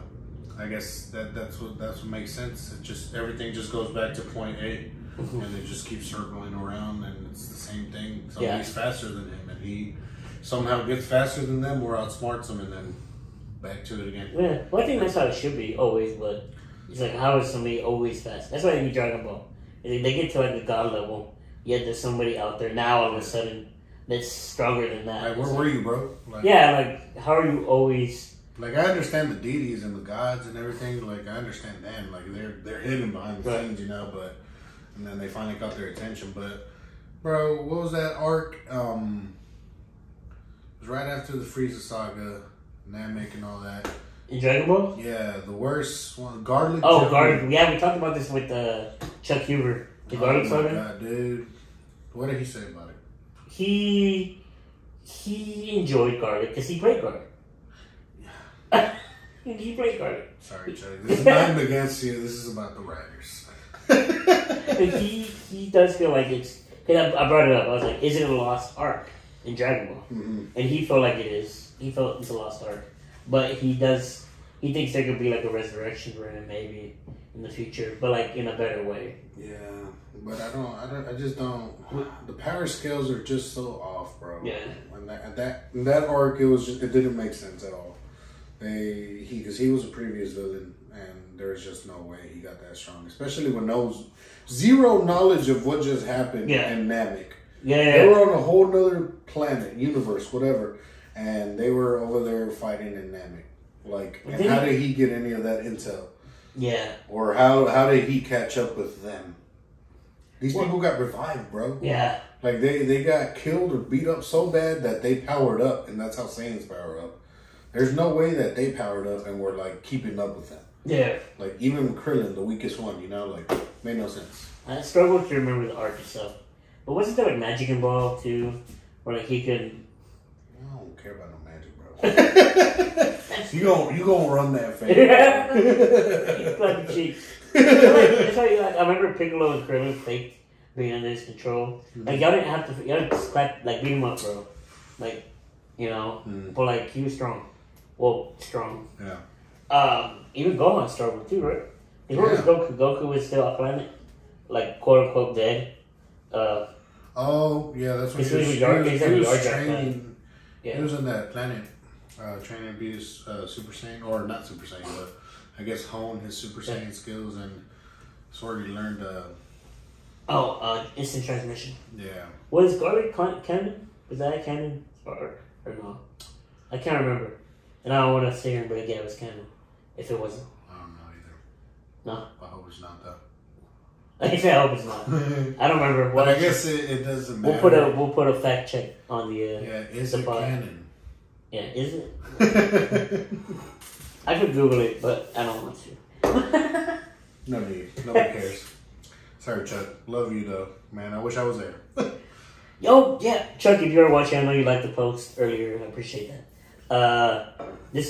I guess that's what makes sense. It just everything just goes back to point A, and it just keeps circling around, and it's the same thing. Somebody's faster than him, and he somehow gets faster than them or outsmarts them, and then back to it again. Yeah, well, I think that's how it should be always, but it's like, how is somebody always fast? That's why in Dragon Ball, they get to like the god level, yet there's somebody out there now all of a sudden that's stronger than that. Like, where were you, bro? Like, yeah, like, how are you always... Like, I understand the deities and the gods and everything. Like, I understand them. Like, they're hidden behind the scenes, you know, but... And then they finally got their attention. But, bro, what was that arc? It was right after the Frieza saga, Namek and all that. In Dragon Ball? Yeah, the worst one. Garlic. Oh, garlic. Yeah, we talked about this with Chuck Huber. The garlic saga. Oh, my God, dude. What did he say about it? He enjoyed garlic because he played garlic. He played garlic. Sorry, Chuck. This is nothing against you. This is about the writers. he does feel like it's... Cause I brought it up. I was like, is it a lost arc in Dragon Ball? Mm-hmm. And he felt like it is. He felt it's a lost arc. But he thinks there could be like a resurrection for him maybe in the future. But like in a better way. Yeah. But I just don't... The power scales are just so off, bro. Yeah. And that arc, it didn't make sense at all. Because he was a previous villain, and there's just no way he got that strong. Especially when zero knowledge of what just happened in Namek. Yeah. They were on a whole nother planet, universe, whatever, and they were over there fighting in Namek. Like, and how did he get any of that intel? Yeah. Or how did he catch up with them? These people got revived, bro. Yeah. Like, they got killed or beat up so bad that they powered up, and that's how Saiyans power up. There's no way that they powered up and were, like, keeping up with them. Yeah. Like, even Krillin, the weakest one, you know, like, made no sense. I struggle to remember the arc itself. But wasn't there, like, Magic Ball, too? Where, like, he could... I don't care about no magic, bro. you gonna run that fast. He's like cheeks. That's why, like, I remember Piccolo and Krillin faked being under his control. Like, y'all didn't just clap, like, beat him up, bro. Like, you know, but, like, he was strong. Well, strong. Yeah. Even Gohan struggled too, right? What was Goku? Goku was still on planet, like quote unquote dead. Oh yeah, that's what he was training. Yeah. He was on that planet, training to be Super Saiyan, or not Super Saiyan, but I guess hone his Super Saiyan skills, and sort of learned. Instant transmission. Yeah. Was garlic canon? Was that canon or no? I can't remember. And I don't want to sit here and break it was canon. If it wasn't. I don't know either. No? I hope it's not, though. Like I said, I hope it's not. I don't remember. But I guess it doesn't matter. We'll put a fact check on the... is it canon? Yeah, is it? I could Google it, but I don't want to. No need. Nobody cares. Sorry, Chuck. Love you, though. Man, I wish I was there. Yo, yeah. Chuck, if you're watching, I know you liked the post earlier. I appreciate that. We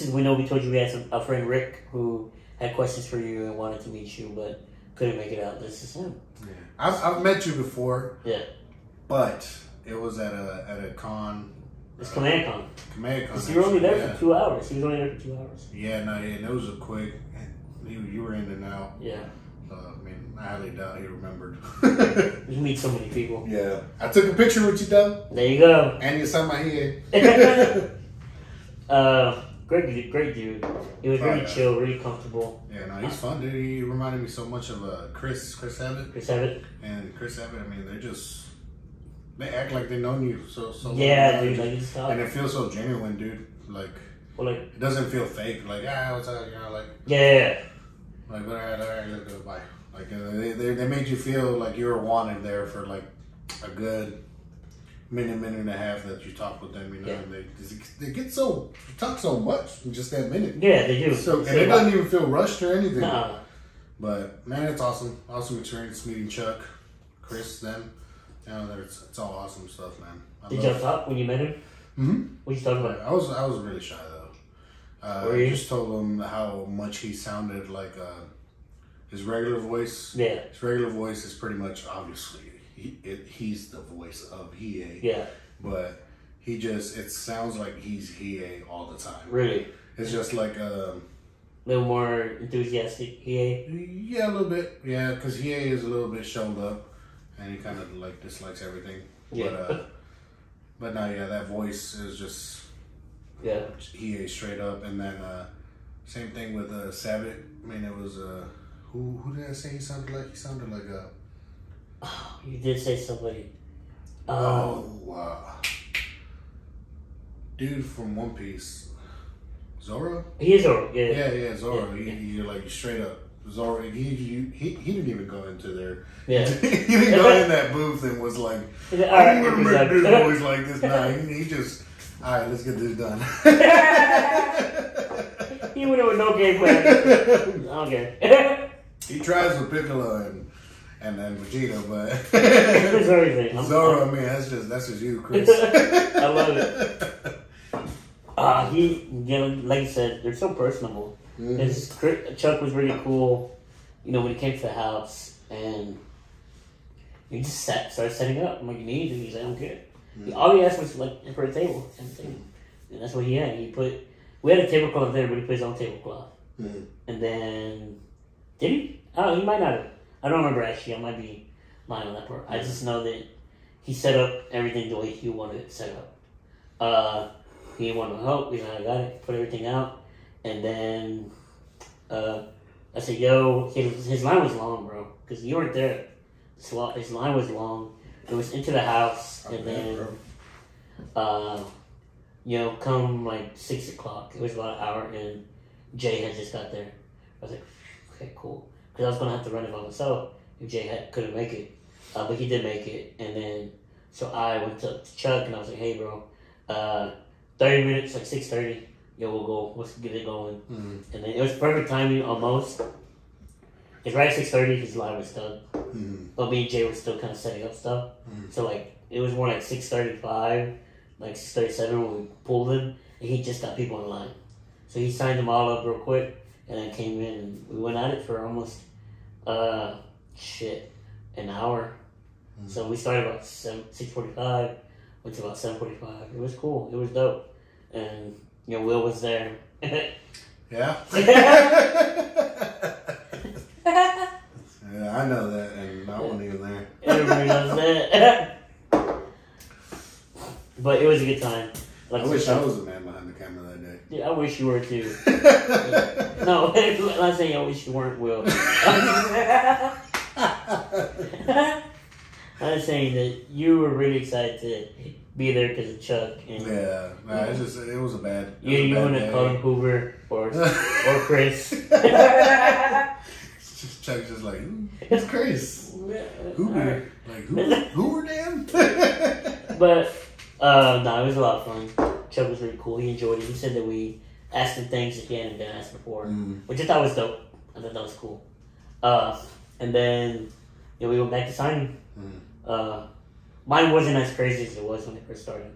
told you we had a friend, Rick, who had questions for you and wanted to meet you, but couldn't make it out. This is him. Yeah. I've met you before. Yeah. But it was at a con. It's Command Con. Command Con. You were only there for 2 hours. He was only there for 2 hours. Yeah, and it was a quick. You were in and out. Yeah. I highly doubt he remembered. You meet so many people. Yeah. I took a picture with you, though. There you go. And you saw my head. Great dude. He was really chill, really comfortable. Yeah, no, he's fun, dude. He reminded me so much of Chris Abbott. Chris Abbott. And Chris Abbott, they act like they know you so yeah, dude, like it's and it feels so genuine, dude. Like, it doesn't feel fake. Like, what's up, like. Yeah. Like, all right, let's go, bye. Like, they made you feel like you were wanted there for like a good minute and a half that you talk with them, you know, and they talk so much in just that minute. Yeah, they do. So, and it doesn't even feel rushed or anything. Nah. But man, it's awesome. Awesome experience meeting Chuck, Chris, them. You know, it's all awesome stuff, man. Did y'all talk when you met him? Mm-hmm. What you talking about? I was really shy though. I just told him how much he sounded like his regular voice. Yeah. His regular voice is pretty much obviously he's the voice of Hiei. Yeah. But it sounds like he's Hiei all the time. Really? It's just like a little more enthusiastic Hiei? Yeah, a little bit. Yeah, because Hiei is a little bit showed up and he kind of like dislikes everything. Yeah. But no, yeah, that voice is just Hiei straight up. And then same thing with Sabbath. I mean, it was who did I say he sounded like? He sounded like Oh, you did say somebody. dude from One Piece, Zoro. He is Zoro. Yeah. Yeah, Zoro. Yeah. You're like straight up Zoro. He didn't even go into there. Yeah. He didn't go in that booth and was like, He's like, all right, I'm gonna make this voice like this. Nah, he just, all right, let's get this done. He went in with no game plan. Okay. He tries with Piccolo and Vegeta, but Zoro, I mean, that's just you, Chris. I love it. Like you said, they're so personable. Chuck was really cool, when he came to the house, and he just started setting up. I'm like, you need anything? He's like, I'm good. All he asked was like for a table, and that's what he had. We had a tablecloth there, but he put his own tablecloth. And then, did he? Oh, he might not have. I don't remember actually. I might be lying on that part. I just know that he set up everything the way he wanted it set up. He wanted to help. He's like, I got it. Put everything out. And then I said, yo, his line was long, bro. Because you weren't there. His line was long. It was into the house. And then, come like 6 o'clock. It was about an hour. And Jay had just got there. I was like, okay, cool. Because I was going to have to run it by myself if Jay couldn't make it. But he did make it. And then, so I went to Chuck and I was like, hey, bro, 30 minutes, like 6:30. Yo, we'll go. Let's get it going. And then it was perfect timing almost. Because right at 6:30, his line was done. But me and Jay were still kind of setting up stuff. So, like, it was more like 6:35, like 6:37 when we pulled him. And he just got people in line. So he signed them all up real quick. And then came in and we went at it for almost, an hour. So we started about 6:45, went to about 7:45. It was cool. It was dope. And, Will was there. Yeah? Yeah, I know that, and I wasn't even there. Everybody knows that. But it was a good time. I wish I was the man behind the camera that day. Yeah, I wish you were too. No, I'm not saying I wish you weren't, Will. I'm saying that you were really excited to be there because of Chuck. And, it was a bad. You want to call him Hoover or Chris. Chuck's just like, who's Chris? Hoover. Like, Hoover, damn? But, no, it was a lot of fun. Chuck was really cool. He enjoyed it. He said that we asked him things that he hadn't been asked before, which I thought was dope. I thought that was cool. And then we went back to signing. Mine wasn't as crazy as it was when it first started,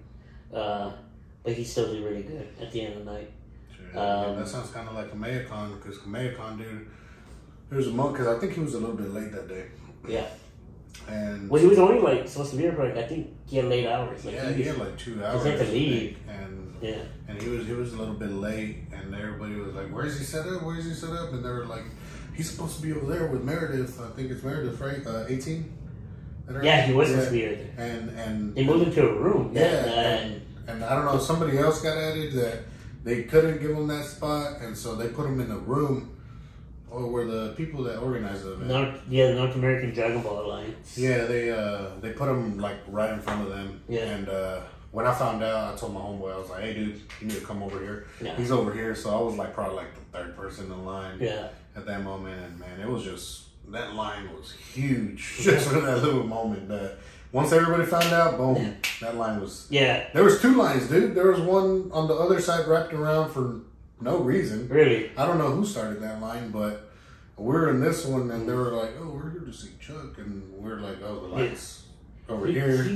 but he still did really good at the end of the night. That sounds kind of like Kamehacon, because Kamehacon, dude, there was a monk, because I think he was a little bit late that day. Yeah. And he was only supposed to be here for I think he had late hours. He had like 2 hours. He had to leave. And he was a little bit late, and everybody was like, "Where's he set up? Where's he set up?" And they were like, "He's supposed to be over there with Meredith. I think it's Meredith, right? 18." Yeah, he was supposed to be over there. And they moved him to a room. And I don't know, somebody else got added that they couldn't give him that spot, and so they put him in a room. Or were the people that organized the event? The North American Dragon Ball Alliance. Yeah, they put him like right in front of them. Yeah. And when I found out, I told my homeboy, I was like, "Hey, dude, you need to come over here." Yeah. He's over here, so I was like probably like the third person in line. Yeah. At that moment, and man, it was just that line was huge just for that little moment. That once everybody found out, boom, that line was. Yeah. There was 2 lines, dude. There was one on the other side wrapped around for no reason. Really? I don't know who started that line, but we're in this one, and they were like, "Oh, we're here to see Chuck," and we're like, "Oh, the lights over here."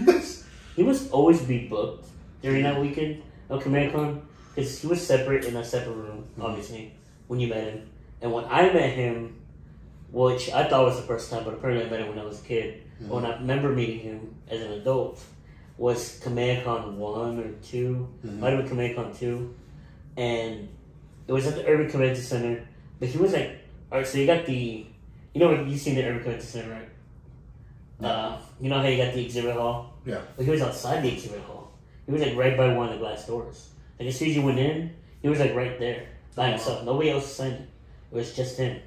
He must always be booked during that weekend of Kamehacon, because he was separate in a separate room, obviously, when you met him. And when I met him, which I thought was the first time, but apparently I met him when I was a kid. But when I remember meeting him as an adult, was Kamehacon 1 or 2, might have been Kamehacon 2, and it was at the Urban Convention Center. But he was like, alright, so you got you've seen the Urban Convention Center, right? You know how you got the exhibit hall? Yeah. But he was outside the exhibit hall. He was like right by one of the glass doors. Like as soon as you went in, he was like right there by himself. Nobody else signed it. It was just him.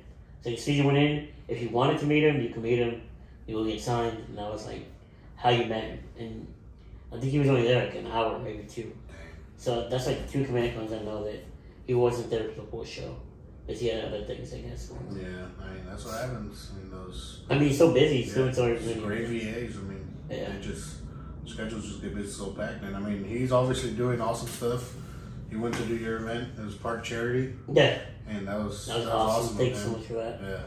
So as soon as you went in, if you wanted to meet him, you could meet him. You will get signed. And that was like how you met him. And I think he was only there like an hour, maybe 2. So that's like the 2 Comic Cons I know that he wasn't there for the whole show. Because he had other things, I guess. Yeah, I mean, that's what happens. I mean, those... I mean, he's so busy. He's doing so many great VAs. I mean, yeah. they just... Schedules just get busy so packed. And I mean, he's obviously doing awesome stuff. He went to do your event. It was part charity. Yeah. And that was awesome. Thanks so much for that. Yeah.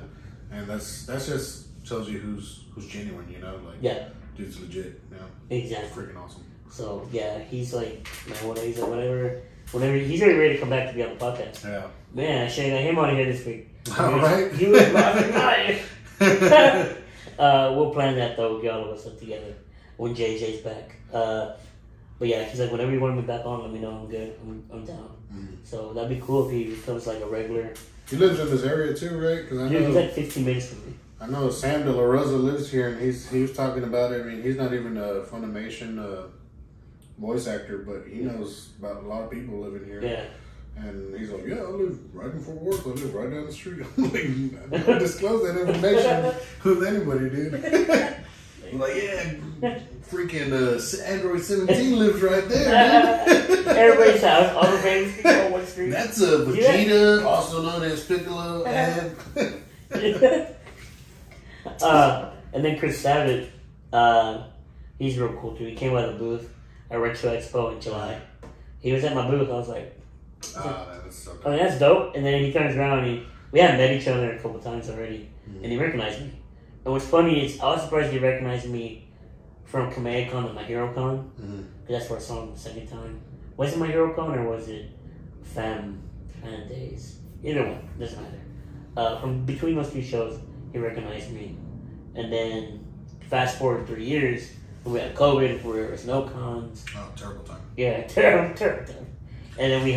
And that's just shows you who's genuine, you know? Like, yeah. Dude's legit, you know? Exactly. Freaking awesome. So, yeah, he's like, man, he's like, whenever, he's already ready to come back to be on the podcast. Yeah. Man, I should have got him on here this week. All right. He was my we'll plan that, though. We'll get all of us up together when JJ's back. But yeah, he's like, whenever you want me back on, let me know. I'm good. I'm down. Mm-hmm. So that'd be cool if he becomes like a regular. He lives in this area too, right? Because I know he's like 15 minutes from me. I know Sam De La Rosa lives here, and he was talking about it. I mean, he's not even a Funimation voice actor, but he knows about a lot of people living here. Yeah. And he's like, yeah, I live right in Fort Worth. I live right down the street. I'm like, don't disclose that information with anybody, dude. I'm like, yeah, freaking Android 17 lives right there, dude. Everybody's house, all the famous people on one street. That's a Vegeta, also known as Piccolo, and... and then Chris Savage, he's real cool too. He came by the booth at Retro Expo in July. He was at my booth. I was like, that's so dope. I mean, that's dope. And then he turns around and we haven't met each other a couple times already, and he recognized me. And what's funny is I was surprised he recognized me from Comic Con to My Hero Con, because that's where I saw him the second time. Was it My Hero Con or was it Fan Days? Either one, doesn't matter. From between those 2 shows, he recognized me. And then fast forward 3 years, we had COVID, where there was no cons. Oh, terrible time. Yeah, terrible time. And then we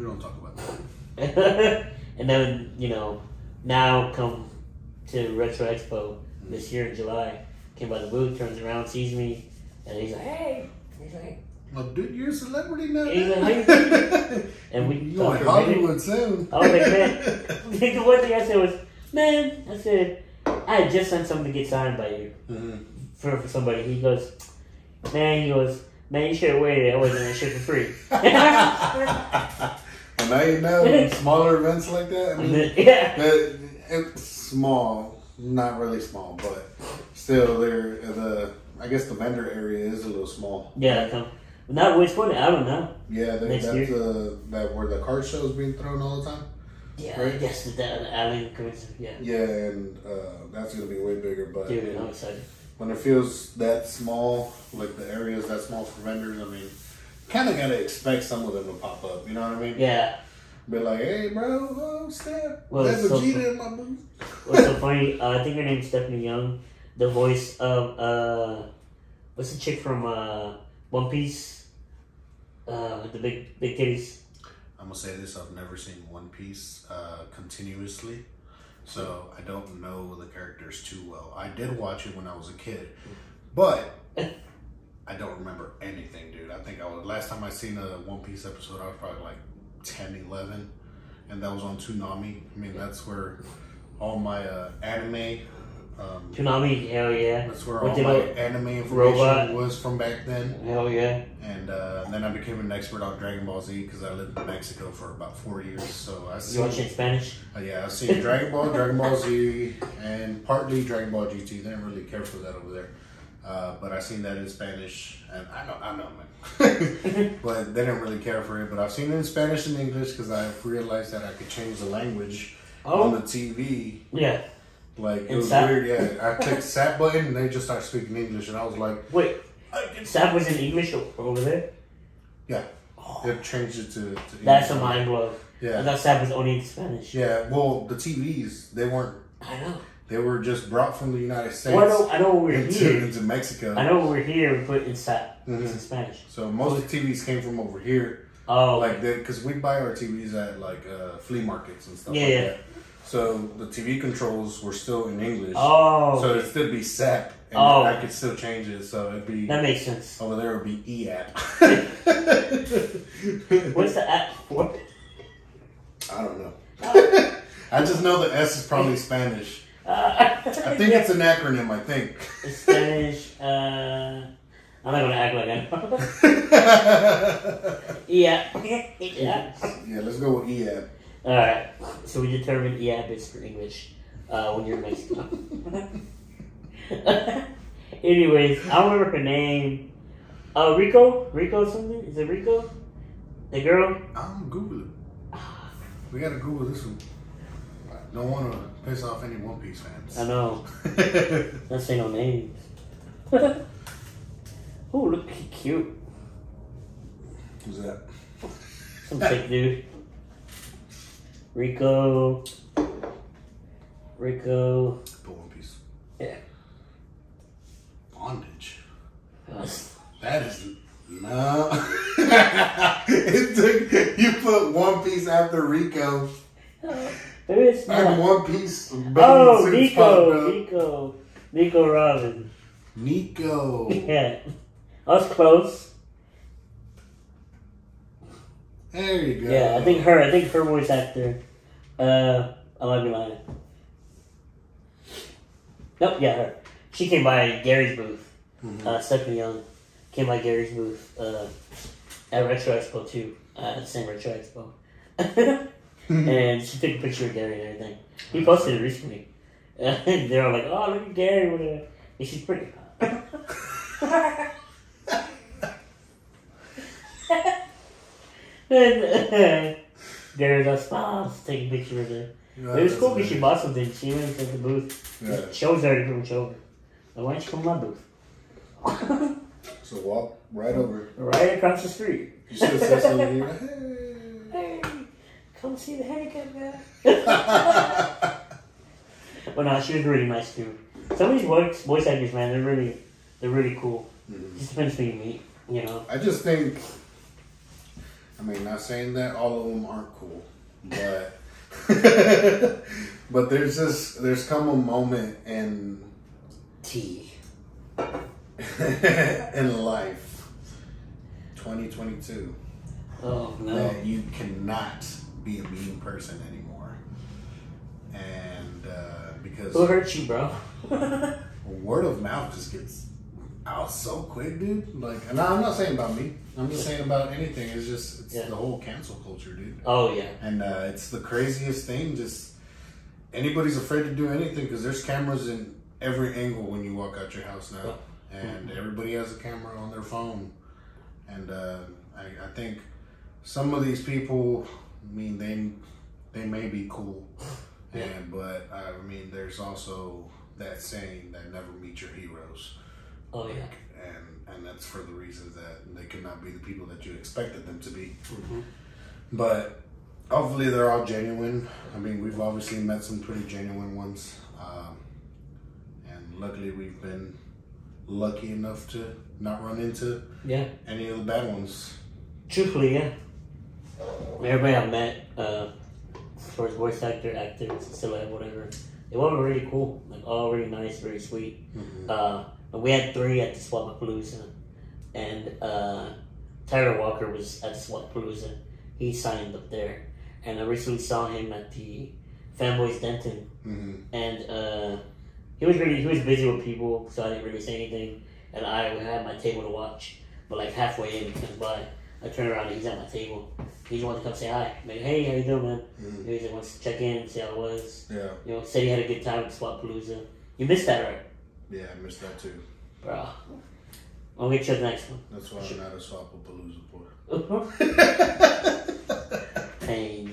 don't talk about that. And then, now come to Retro Expo this year in July. Came by the booth, turns around, sees me, and he's like, hey. He's like, well, dude, you're a celebrity now. He's like, how you doing? And we you in Hollywood soon. I was like, man. The one thing I said was, man, I had just sent something to get signed by you for somebody. He goes, man, you should have waited. I wasn't going to ship for free. And now you know, smaller events like that. I mean, it's small, not really small, but still, I guess the vendor area is a little small. Yeah, not which one? I don't know. Yeah, that's that where the card show is being thrown all the time. Yeah, right? I guess the Allen coincidence. Yeah. Yeah, and that's gonna be way bigger. But dude, I'm excited. When it feels that small, like the area is that small for vendors, I mean, kind of gotta expect some of them to pop up. You know what I mean? Yeah. Be like, hey, bro, Steph, well, there's Vegeta in my booth. What's so funny? I think her name's Stephanie Young, the voice of what's the chick from One Piece? The big titties. I'm gonna say this: I've never seen One Piece continuously, so I don't know the characters too well. I did watch it when I was a kid, but I don't remember anything, dude. I think last time I seen a One Piece episode, I was probably like 10, 11, and that was on Toonami. I mean, that's where all my anime. Toonami, hell yeah. That's where all my anime information was from back then. Hell yeah. And then I became an expert on Dragon Ball Z because I lived in Mexico for about 4 years. So you watch it in Spanish? Yeah, I've seen Dragon Ball Z, and partly Dragon Ball GT. They didn't really care for that over there. But I seen that in Spanish, and I know, man. But they didn't really care for it. But I've seen it in Spanish and English because I realized that I could change the language on the TV. Yeah. Like, it was weird, yeah. I clicked SAP button, and they just started speaking English, and I was like... Wait, SAP was in English over there? Yeah. It changed it to English. That's a mind blow. Yeah. I thought SAP was only in Spanish. Yeah, well, the TVs, they weren't... I know. They were just brought from the United States. Well, I know we're here. Into Mexico. I know we're here, we put in SAP. It's in Spanish. So most of the TVs came from over here. Oh. Like, because we buy our TVs at, like, flea markets and stuff like that. So the TV controls were still in English. Oh. So it'd still be SAP, and I could still change it. So it'd be... That makes sense. Over there would be E-app. What's the app for? I don't know. I just know the S is probably Spanish. I think it's an acronym, I think. Spanish, I'm not gonna act like I know. Yeah. Yeah, let's go with EAB. Alright. So we determined EAB is for English when you're in Mexico. Anyways, I don't remember her name. Rico? Rico something? Is it Rico? The girl? I'm Googling. We gotta Google this one. Don't want to piss off any One Piece fans. I know. Let's say no names. Oh, look, he cute. Who's that? Some sick dude. Rico. For One Piece. Yeah. Bondage. That is no. It took you put One Piece after Rico. And One Piece. Oh, Nico Robin. Nico. Yeah, I was close. There you go. Yeah, I think her voice actor. I might be lying. Nope, yeah, her. She came by Gary's booth. Stephanie Young came by Gary's booth at Retro Expo too. At the same Retro Expo. And she took a picture of Gary and everything. He posted it recently. And they're all like, oh, look at Gary, whatever. And she's pretty. And Gary's like, smiles, taking a picture of her. Yeah, it was cool because she bought something. She went into the booth. Yeah. She was already pretty much over. Like, why don't you come to my booth? So walk right over. Right across the street. You should have said something here. Hey, come see the handicap guy. But no, she was really nice too. Some of these voice actors, man, they're really cool. Just depends who you meet, you know. I just think, I mean, not saying that all of them aren't cool, but but there's come a moment in in life, 2022, oh no, that you cannot be a mean person anymore, and because who hurt you, bro? Word of mouth just gets out so quick, dude. Like, and I'm not saying about me. I'm just saying about anything. It's the whole cancel culture, dude. Oh yeah. And it's the craziest thing. Just anybody's afraid to do anything because there's cameras in every angle when you walk out your house now, and everybody has a camera on their phone. And I think some of these people, I mean, they may be cool, but I mean, there's also that saying that never meet your heroes. Oh yeah. And that's for the reasons that they cannot be the people that you expected them to be. But hopefully they're all genuine. I mean, we've obviously met some pretty genuine ones. And luckily we've been lucky enough to not run into any of the bad ones. Truthfully, yeah. Everybody I've met, for his voice actors, celeb, whatever, they all were really cool. Like, all really nice, very sweet. And we had 3 at the Swapapalooza, and Tyler Walker was at the Swapapalooza. He signed up there, and I recently saw him at the Fanboys Denton, and he was busy with people, so I didn't really say anything. And I had my table to watch, but like halfway in, he comes by. I turn around and he's at my table. He just wanted to come say hi. I'm like, hey, how you doing, man? He just wants to check in, see how it was. Yeah. You know, said he had a good time at Swapapalooza. You missed that, right? Yeah, I missed that too. Bro. I'll get you the next one. That's why I'm not a Swapapalooza boy. Pain.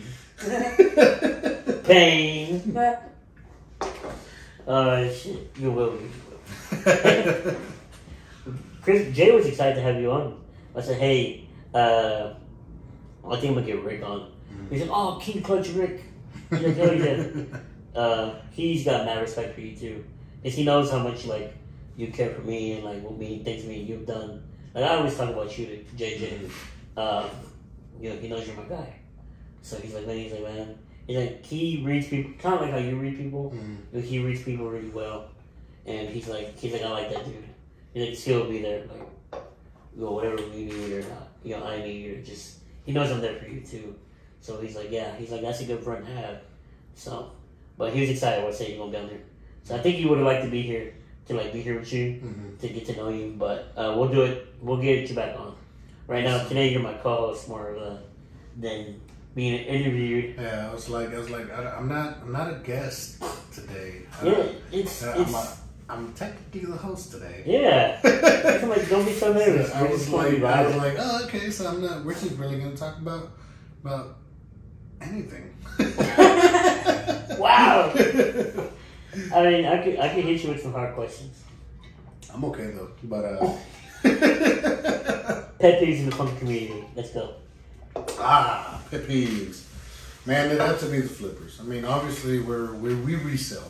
Pain. Shit. You will be. Jay was excited to have you on. I said, hey, I think I'm gonna get Rick on. He's like, oh, King Clutch Rick. He's like, oh yeah. He's got mad respect for you too. Because he knows how much, like, you care for me and, like, what things me you've done. Like, I always talk about you to JJ. You know, he knows you're my guy. So he's like, man, he reads people, kind of like how you read people. He reads people really well. And he's like, I like that dude. He's like, he'll be there, like, you know, whatever we need or not. You know, I need or just, he knows I'm there for you too. So he's like, that's a good friend to have. So, but he was excited when I said you're going to be on there. So I think you would have liked to be here to like be here with you to get to know you. But we'll do it. We'll get you back on. Right now, today you're my co-host more of a than being interviewed. Yeah, I was like, I'm not a guest today. I'm technically the host today. Yeah. I'm like, don't be so nervous. I was like, oh, okay, so I'm not. We're just really gonna talk about anything. Wow. I mean, I could hit you with some hard questions. I'm okay though, but pet peeves in the punk community. Let's go. Pet peeves. Man, it had to be the flippers. I mean, obviously we resell,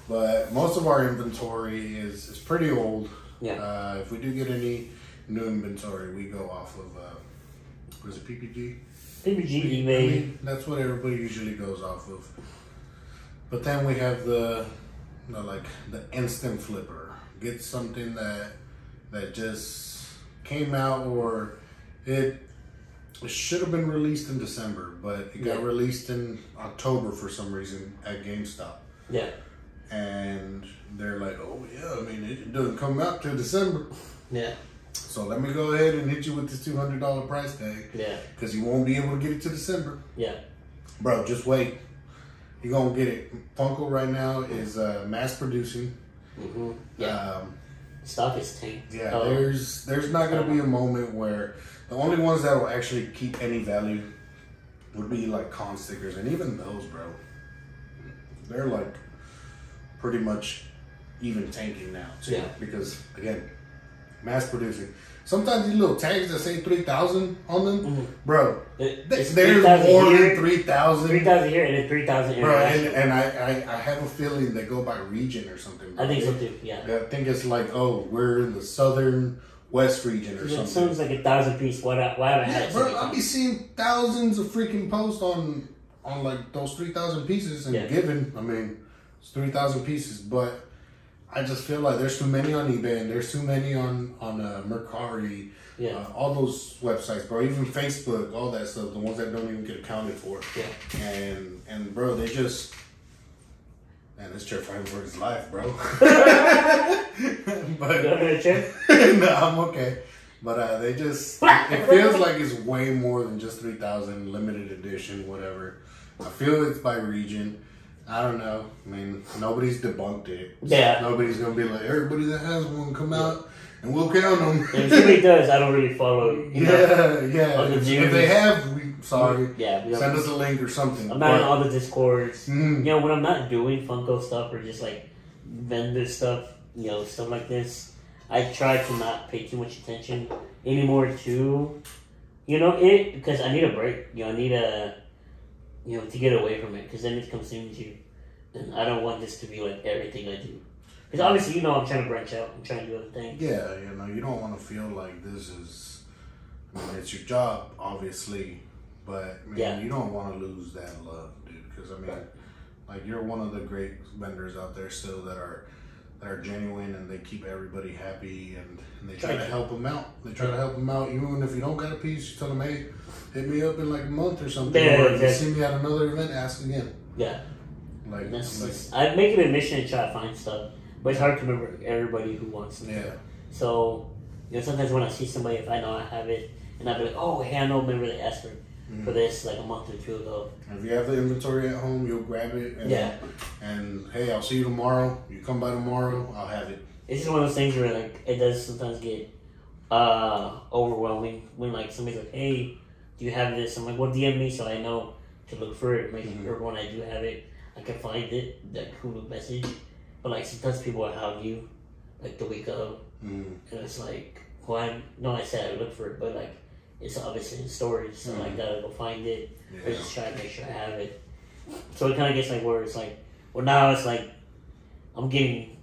but most of our inventory is pretty old. Yeah. If we do get any new inventory, we go off of was it PPG? PPG, eBay. I mean, that's what everybody usually goes off of. But then we have the instant flipper. Get something that just came out, or it should have been released in December, but it got released in October for some reason at GameStop. Yeah. And they're like, oh yeah, I mean it doesn't come out till December. Yeah. So let me go ahead and hit you with this $200 price tag. Yeah. Because you won't be able to get it to December. Yeah. Bro, just wait. You're gonna get it. Funko right now is mass producing. Mm-hmm. Yeah. Stock is tanked. Yeah. There's not gonna be a moment where the only ones that will actually keep any value would be like con stickers, and even those, bro, they're like pretty much even tanking now too. Yeah. Because again, mass producing. Sometimes these little tags that say 3,000 on them, bro. There's more than 3,000. 3,000 here and then 3,000 bro. And I have a feeling they go by region or something. Bro. I think so too. Yeah. I think it's like, oh, we're in the southern west region or something. It sounds like 1,000 piece. Why haven't I had it? Bro, I'll be seeing thousands of freaking posts on like those 3,000 pieces, and given, I mean, it's 3,000 pieces, but I just feel like there's too many on eBay and there's too many on Mercari, all those websites, bro. Even Facebook, all that stuff, the ones that don't even get accounted for. Yeah. And bro, they just, man, this chair fighting for his life, bro. But no, I'm okay. But they just, it feels like it's way more than just 3,000 limited edition, whatever. I feel it's by region. I don't know. I mean, nobody's debunked it. Yeah. Nobody's going to be like, everybody that has one come out and we'll count them. If somebody does, I don't really follow. Yeah. If they have, sorry. Yeah. Send us a link or something. I'm not in all the Discords. You know, when I'm not doing Funko stuff or just like vendor stuff, you know, stuff like this, I try to not pay too much attention anymore to, you know, it, because I need a break. You know, I need to get away from it, because then it consumes you. And I don't want this to be like everything I do. Because obviously, you know, I'm trying to branch out. I'm trying to do other things. Yeah, you know, you don't want to feel like this is, I mean, it's your job, obviously. But, I mean, you don't want to lose that love, dude. Because, I mean, like, you're one of the great vendors out there still that are genuine, and they keep everybody happy, and they try to help them out. They try to help them out, even if you don't got a piece. You tell them, hey, hit me up in like a month or something. Or if you see me at another event, ask again. Yeah. Like, I make it a mission to try to find stuff, but it's hard to remember everybody who wants something. Yeah. So, you know, sometimes when I see somebody, if I know I have it, and I'll be like, oh, hey, I know, remember they asked for this like a month or two ago. If you have the inventory at home, you'll grab it. And, and hey, I'll see you tomorrow. You come by tomorrow, I'll have it. It's just one of those things where like it does sometimes get overwhelming when like somebody's like, hey, do you have this? I'm like, well, DM me so I know to look for it. Make sure when I do have it, I can find it, that cool message. But like sometimes people will hound you like the week of, and it's like, well, I said I look for it, but like it's obviously in storage, so I gotta go find it or just try to make sure I have it. So it kind of gets like where it's like, well, now it's like I'm getting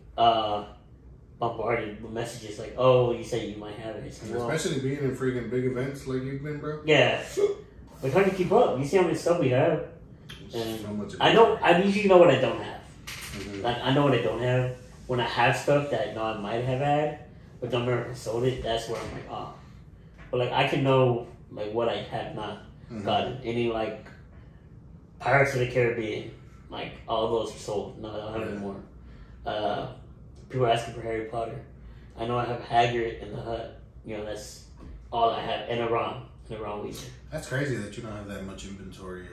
bombarded with messages like, oh, you say you might have it. Like, well, especially being in freaking big events like you've been, bro. Yeah. Like, hard to keep up. You see how much stuff we have. And so much I usually know what I don't have. Like, I know what I don't have. When I have stuff that I know I might have had, but don't remember if I sold it, that's where I'm like, oh. But, like, I can know, like, what I have not gotten. Any, like, Pirates of the Caribbean, like, all those are sold. No, I don't have any more. people are asking for Harry Potter. I know I have Hagrid in the hut. You know, that's all I have. And a Ron Weasley. That's crazy that you don't have that much inventory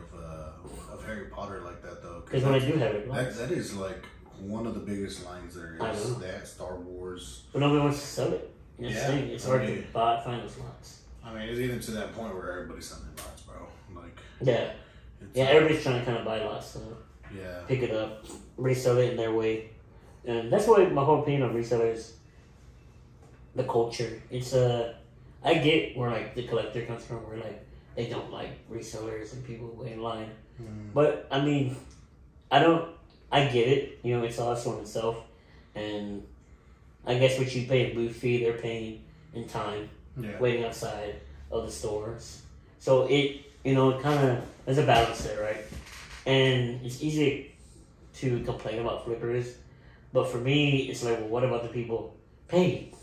of Harry Potter like that, though. Because when I do have it, that is like one of the biggest lines there is. I know. That Star Wars. But nobody wants to sell it. You know, it's hard to find those lots. I mean, it's getting to that point where everybody's selling lots, bro. Like, yeah, everybody's trying to kind of buy lots, so pick it up, resell it in their way, and that's what my whole opinion on resellers. The culture, it's I get where like the collector comes from, where like they don't like resellers and people wait in line, but I mean, I get it. You know, it's a hustle in itself, and I guess what you pay a booth fee, they're paying in time, waiting outside of the stores. So it, you know, kind of, there's a balance there, right? And it's easy to complain about flippers, but for me, it's like, well, what about the people paying?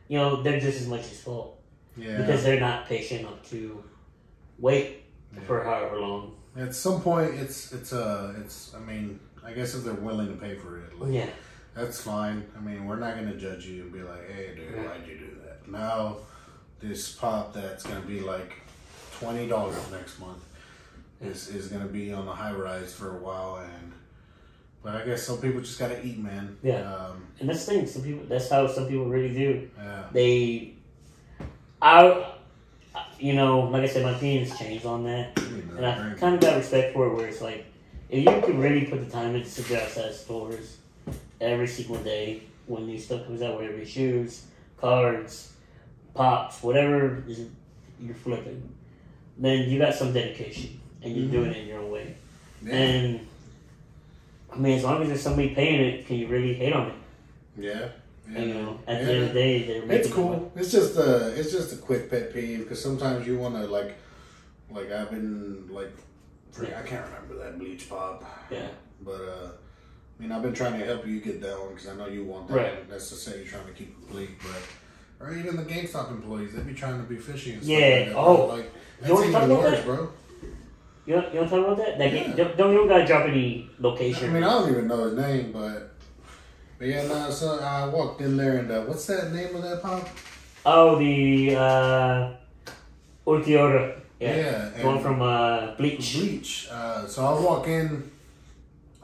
You know, they're just as much as fault. Because they're not patient enough to wait for however long. At some point, it's. I mean, I guess if they're willing to pay for it, like, that's fine. I mean, we're not gonna judge you and be like, "Hey, dude, why'd you do that?" Now, this pop that's gonna be like $20 next month is gonna be on the high rise for a while, but I guess some people just gotta eat, man. And that's the thing. Some people. That's how some people really do. You know, like I said, my opinion's changed on that, and I kind of got respect for it. Where it's like, if you can really put the time in to sit outside stores every single day when new stuff comes out, whether it's shoes, cards, pops, whatever you're flipping, then you got some dedication and you're doing it in your own way. And I mean, as long as there's somebody paying it, can you really hate on it? And, you know, at the end of the day, they're making it's cool. Money. It's just a quick pet peeve because sometimes you want to like I've been like, I can't remember that bleach pop. But I mean, I've been trying to help you get that one because I know you want that. That's to say you're trying to keep it bleak, but or even the GameStop employees, they be trying to be fishy and stuff. Like that. Like, you want to talk about worse, that, bro? You want to talk about that? Don't gotta drop any location. I mean, I don't even know his name, but so I walked in there and what's that name of that pop? Oh, the Ultiora. Going from Bleach. Bleach. So I walk in.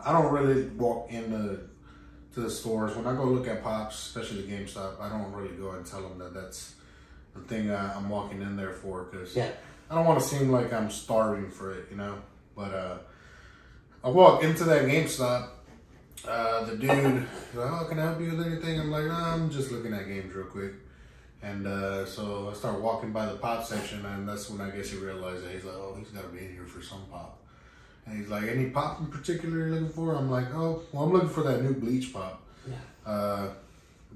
I don't really walk into the stores. When I go look at pops, especially the GameStop, I don't really go and tell them that that's the thing I'm walking in there for because I don't want to seem like I'm starving for it, you know. But I walk into that GameStop. The dude, he's like, "Oh, can I help you with anything?" I'm like, "Nah, I'm just looking at games real quick." And so I start walking by the pop section, and that's when I guess he realized that he's like, "Oh, he's got to be in here for some pop." And he's like, "Any pop in particular you're looking for?" I'm like, "Oh, well, I'm looking for that new Bleach pop. I've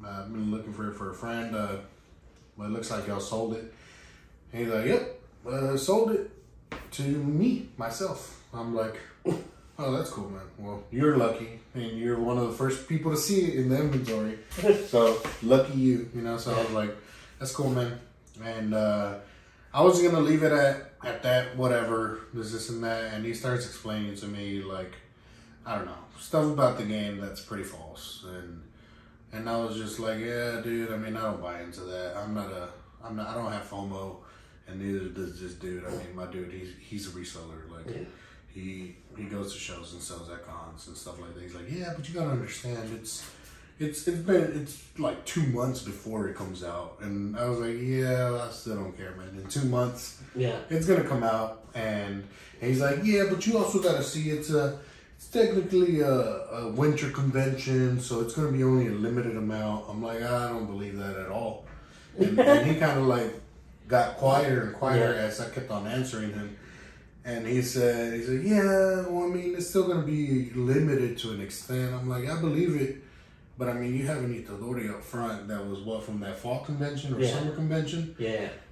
been looking for it for a friend. But it looks like y'all sold it." And he's like, "Yep, sold it to me, myself." I'm like, "Oh, that's cool, man. Well, you're lucky, and you're one of the first people to see it in the inventory. So, lucky you, you know?" So I was like, "That's cool, man." And I was going to leave it at that, whatever, this and that. And he starts explaining to me, like, I don't know, stuff about the game that's pretty false. And I was just like, "Yeah, dude, I mean, I don't buy into that. I don't have FOMO, and neither does this dude. I mean, my dude, he's a reseller. Like, he goes to shows and sells at cons and stuff like that." He's like, "Yeah, but you gotta understand, it's like 2 months before it comes out." And I was like, "Yeah, I still don't care, man. In 2 months, it's gonna come out." And he's like, "Yeah, but you also gotta see it's technically a winter convention, so it's gonna be only a limited amount." I'm like, "I don't believe that at all." And he kind of like got quieter and quieter as I kept on answering him. And he said, "Yeah, well, I mean, it's still going to be limited to an extent." I'm like, "I believe it. But, I mean, you have an Itadori up front that was, from that fall convention or summer convention?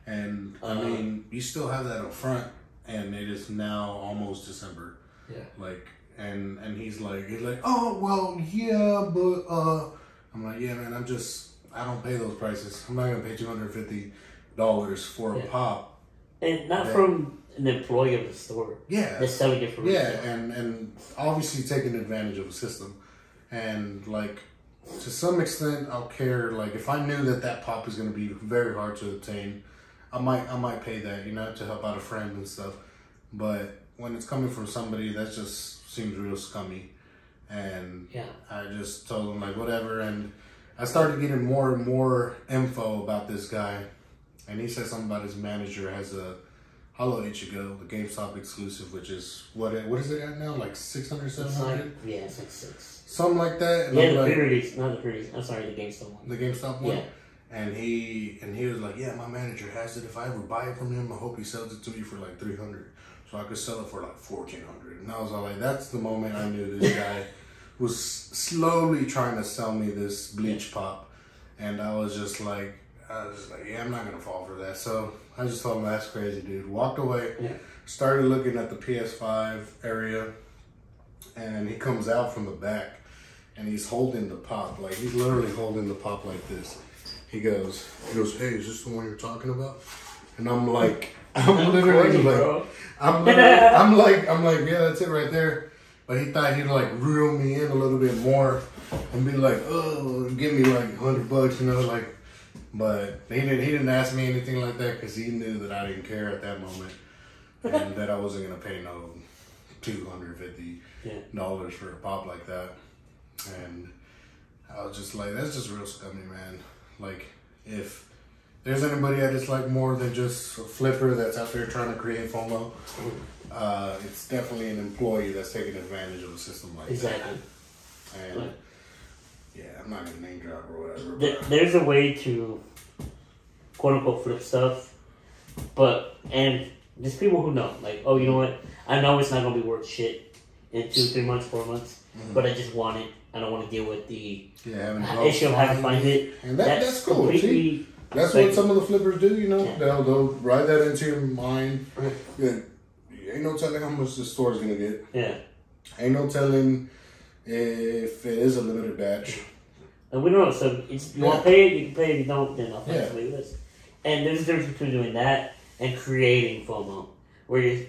And, I mean, you still have that up front, and it is now almost December. Like, and he's like, "Oh, well, yeah, but," I'm like, "Yeah, man, I don't pay those prices. I'm not going to pay $250 for a pop." And not from an employee of the store. They're selling it for resale. And obviously taking advantage of the system. And like, to some extent, I'll care. Like if I knew that pop is going to be very hard to obtain, I might pay that, you know, to help out a friend and stuff. But when it's coming from somebody that just seems real scummy, and I just told him like whatever, and I started getting more and more info about this guy, and he said something about his manager has a Hollow Ichigo, the GameStop exclusive, which is what is it at now? Like 600, 700? Yeah, it's like 6. Something like that. And yeah, the pre-release, not the pre-release. I'm sorry, the GameStop one. The GameStop one? Yeah. And he was like, yeah, my manager has it. If I ever buy it from him, I hope he sells it to me for like 300, so I could sell it for like 1,400. And I was all like, that's the moment I knew this guy was slowly trying to sell me this bleach pop, and I was just like, yeah, I'm not gonna fall for that. So I just told him that's crazy, dude. Walked away. Yeah. Started looking at the PS5 area, and he comes out from the back, and he's holding the pop, like he's literally holding the pop like this. He goes, hey, is this the one you're talking about? And I'm like, I'm literally like, I'm like, yeah, that's it right there. But he thought he'd like reel me in a little bit more and be like, oh, give me like $100, you know, like. But he didn't ask me anything like that because he knew that I didn't care at that moment, and that I wasn't gonna pay no $250 for a pop like that. And I was just like, that's just real scummy, man. Like, if there's anybody I dislike more than just a flipper that's out there trying to create FOMO, it's definitely an employee that's taking advantage of a system like that. And yeah, I'm not gonna name drop or whatever. There's a way to quote unquote flip stuff, and there's people who know, like, oh, you know what? I know it's not gonna be worth shit in 2, 3 months, 4 months, but I just want it. I don't want to deal with the issue of having to find it. And that's cool. See, that's what some of the flippers do, you know? Yeah. They'll write that into your mind. Yeah. Ain't no telling how much the store's gonna get. Yeah. Ain't no telling if it is a limited batch. And we don't know. So you want to pay it, you can pay it. If you don't, then I'll find somebody with us. And there's a difference between doing that and creating FOMO. Where you,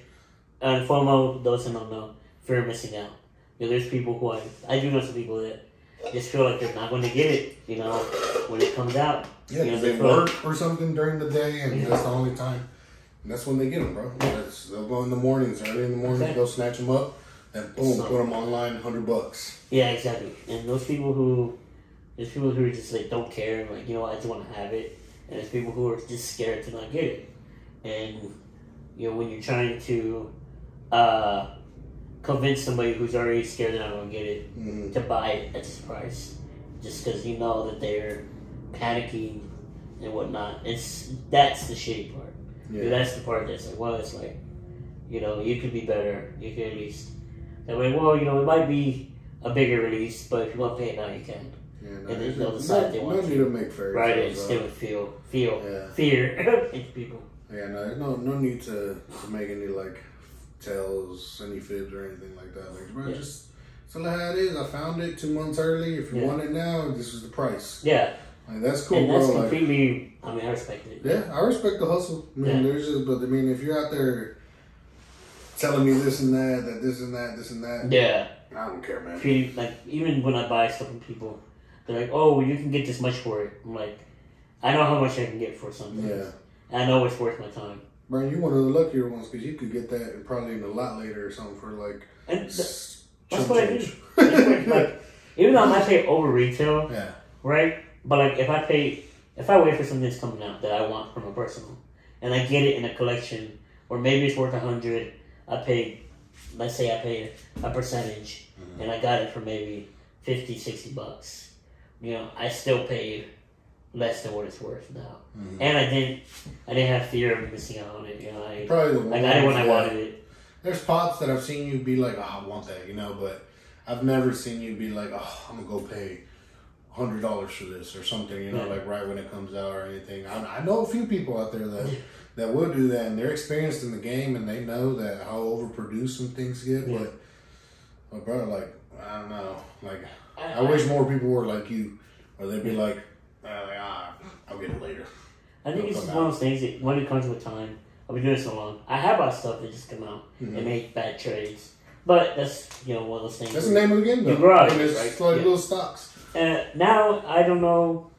and FOMO, those who don't know, fear of missing out. You know, there's people who I do know some people that just feel like they're not going to get it, you know, when it comes out. Yeah, you know, they work or something during the day, and that's the only time. And that's when they get them, bro. They'll go in the mornings, early in the morning, they'll snatch them up, and boom, put them online, $100. Yeah, exactly. And there's people who are just like don't care, like, you know, I just want to have it. And there's people who are just scared to not get it. And you know, when you're trying to convince somebody who's already scared they're not going to get it to buy it at this price, just because you know that they're panicking and whatnot, that's the shitty part. Yeah. That's the part that's like, well, it's like, you know, you could be better. You could at least that way. Well, you know, it might be a bigger release, but if you want to pay it now, you can. Yeah, no, and then they'll decide they want to make fairy right, and still feel fear into people. Yeah, no need to make any like tells, any fibs or anything like that. Like, bro, just tell it how it is. I found it 2 months early. If you want it now, this is the price. Yeah. Like, that's cool, and bro. That's completely, I mean, I respect it. Yeah, I respect the hustle. I mean, if you're out there telling me this and that, this and that. Yeah. I don't care, man. Like, even when I buy stuff from people, they're like, oh, you can get this much for it. I'm like, I know how much I can get for something. Yeah. And I know it's worth my time. Bro, you're one of the luckier ones because you could get that probably in a lot later or something for like. And that's what I do. Like, even though I might pay over retail, right? But like, if I wait for something that's coming out that I want from a personal, and I get it in a collection, or maybe it's worth 100, let's say I pay a percentage, and I got it for maybe $50-$60. You know, I still paid less than what it's worth now, and I didn't have fear of missing out on it. You know, I got it when I wanted it. There's pops that I've seen you be like, oh, I want that, you know, but I've never seen you be like, oh, I'm gonna go pay $100 for this or something, you know, like right when it comes out or anything. I know a few people out there that will do that, and they're experienced in the game, and they know that how overproduced some things get. But bro, like, I don't know, like I wish more people were like you, or they'd be like, I'll get it later. I think it's just one of those things that when it comes with time, I've been doing it so long. I have bought stuff that just come out and make bad trades. But that's, you know, one of those things. That's the name of the game, though. You grow out of it, right? It's like little stocks. Now I don't know.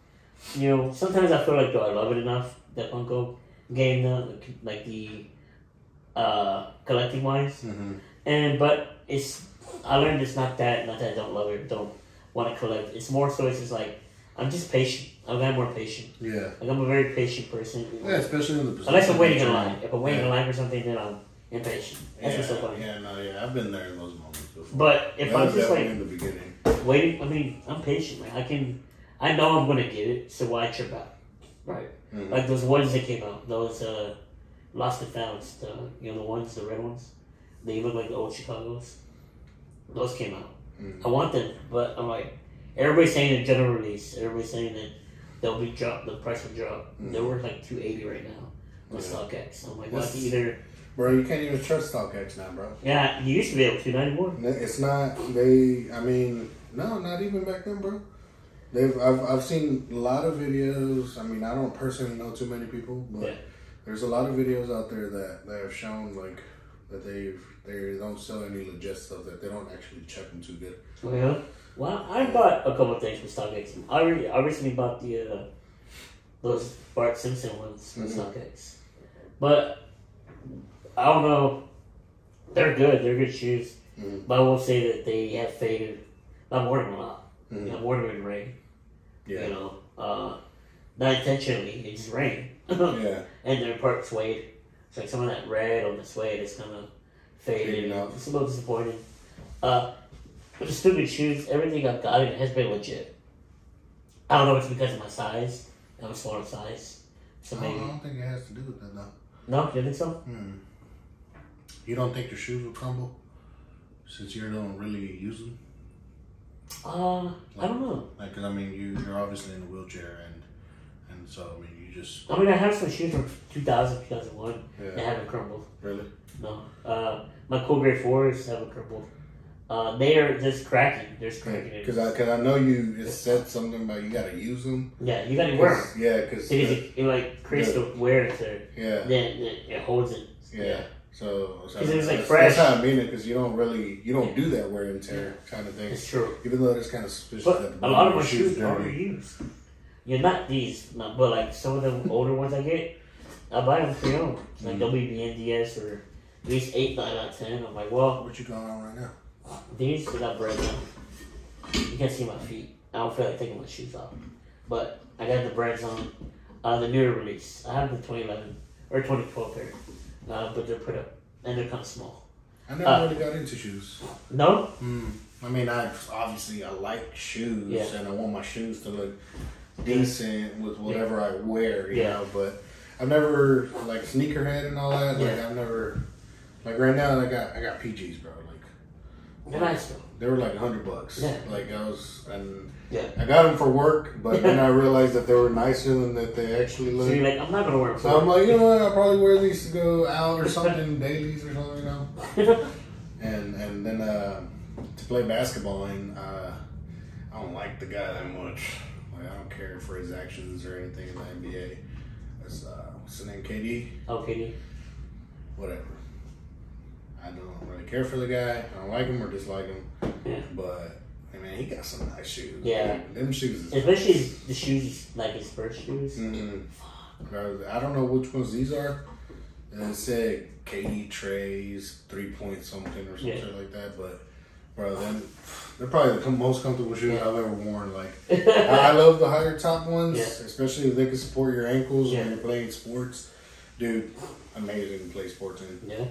You know, sometimes I feel like, do I love it enough, that Funko game, like the collecting wise, but I learned it's not that I don't love it, don't want to collect. It's more so it's just like I'm just patient. I'm more patient. Yeah. Like I'm a very patient person. Yeah, especially in the position. Unless I'm waiting in line. If I'm waiting in line for something, then I'm impatient. That's what's so funny. Yeah, I've been there in those moments before. But if I'm just like in the beginning, waiting, I mean, I'm patient. Like I know I'm gonna get it, so why trip out? Right. Like those ones that came out, those Lost and Founds, the ones, the red ones. They look like the old Chicago's. Those came out. I want them, but I'm like, everybody's saying the general release. Everybody's saying that they'll be dropped. The price will drop. They're worth like $280 right now on StockX. I'm like, well, either. Bro, you can't even trust StockX now, bro. Yeah, you used to be able to, not anymore. It's not. No, not even back then, bro. I've seen a lot of videos. I mean, I don't personally know too many people, but there's a lot of videos out there that have shown like that they don't sell any legit stuff, that they don't actually check them too good. Oh, yeah? Well, I bought a couple of things from StockX. I recently bought those Bart Simpson ones from StockX, but I don't know. They're good. They're good shoes, but I will say that they have faded. I'm wearing them a lot. I'm wearing them in rain. Yeah. You know, not intentionally. It just rained. Yeah. And they're part suede. It's like some of that red on the suede is kind of faded. It's a little disappointing. But the stupid shoes, everything I've gotten has been legit. I don't know if it's because of my size. I'm a smaller size. So maybe. I don't think it has to do with that, though. No? You think so? You don't think your shoes will crumble since you don't really use them? I don't know. Like, cause I mean, you're obviously in a wheelchair, and so I mean, you just. I mean, I have some shoes from 2000, 2001 that haven't crumbled. Really? No. My Cool Grade 4s haven't crumbled. They are just cracking. There's cracking. Because I know it said something about you gotta use them. Yeah, you gotta wear them. Yeah, because it like creates the wear to. Yeah. Then it holds it. Yeah. So it was like fresh. That's how I mean it, because you don't do that wear and tear kind of thing. It's true. Even though it's kind of suspicious. But a lot of my shoes are reused. You're not these, but like some of the older ones I get, I buy them pre-owned. Like they'll be BNDS or at least 8, 9 out of 10. I'm like, well, what you got on right now? These got bread on. You can't see my feet. I don't feel like taking my shoes off, but I got the breads on. The newer release. I have the 2011 or 2012 pair. But they're put up, and they're kind of small. I never really got into shoes. No? I mean, I like shoes, and I want my shoes to look decent with whatever I wear, you know, but I've never, like, sneakerhead and all that, like, I've never, like, right now, I got PGs, bro, like. They're nice, though. They were like $100. Yeah. Like, I got them for work, but then I realized that they were nicer than that they actually look. So you're like, I'm not gonna wear them. So I'm like, you know what? I'll probably wear these to go out or something, dailies or something, you know. and then to play basketball, and I don't like the guy that much. Like, I don't care for his actions or anything in the NBA. That's what's the name? KD. Oh, KD. Whatever. I don't really care for the guy. I don't like him or dislike him. Yeah. But I mean, he got some nice shoes. Yeah. Like, them shoes. Especially the shoes, like his first shoes. I don't know which ones these are. And it said KD Trays 3-point something or something like that. But bro, they're probably the most comfortable shoes I've ever worn. Like, I love the higher top ones, especially if they can support your ankles when you're playing sports. Dude, amazing to play sports in. Yeah.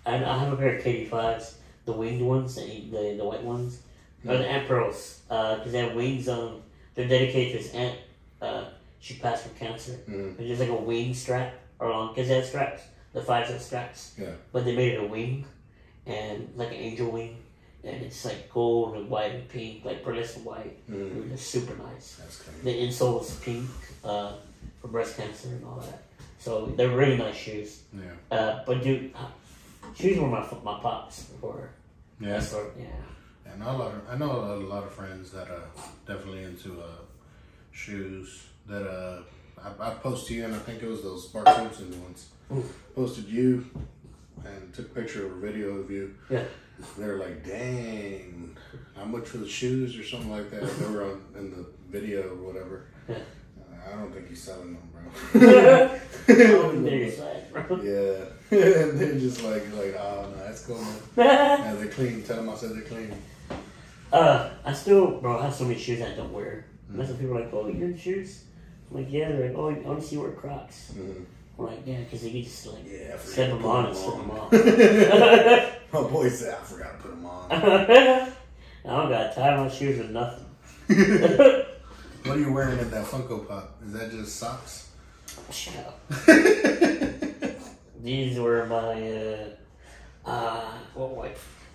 And I have a pair of KD5s, the winged ones, the white ones, or the Ant Pearls, because they have wings on them. They're dedicated to his aunt. She passed from cancer. It's just like a wing strap, because they have straps. The 5s have straps. Yeah. But they made it a wing, and like an angel wing, and it's like gold and white and pink, like pearlescent white. It's super nice. That's cool. The insole is pink for breast cancer and all that. So they're really nice shoes. Yeah. But dude. Shoes were my pops before. Yeah. And I know a lot of friends that are definitely into shoes. That I posted you, and I think it was those Bart Simpson ones. Posted you and took a picture or a video of you. Yeah. They're like, dang. much for the shoes or something like that. They were in the video or whatever. Yeah. I don't think he's selling them, bro. Bro. Yeah. And they're just like, oh, no, that's cool, man. Yeah, they're clean. Tell them I said they're clean. I still, bro, I have so many shoes I don't wear. And that's when people are like, oh, you have shoes? I'm like, yeah. They're like, oh, I only see you wear Crocs. Mm-hmm. I'm like, yeah, because you just like step them on and slip them off. My boy said, I forgot to put them on. I don't got to tie my shoes with nothing. What are you wearing at that Funko Pop? Is that just socks? Shut up. These were my,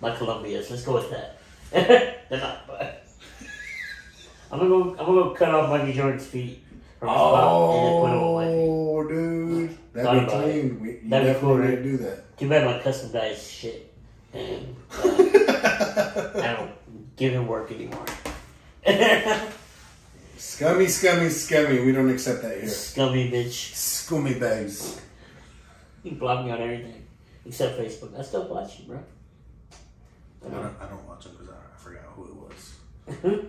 my Columbias. Let's go with that. They're not, but I'm gonna go cut off Mikey Jordan's feet from his pop and then put them on my feet. Oh, dude. That'd be clean. You That'd be cool, right? Do that. Too bad my custom guy is shit. And I don't give him work anymore. Scummy, scummy, scummy. We don't accept that here. Scummy bitch. Scummy bags. You can block me on everything except Facebook. I still watch you, bro. I don't watch him because I forgot who it was.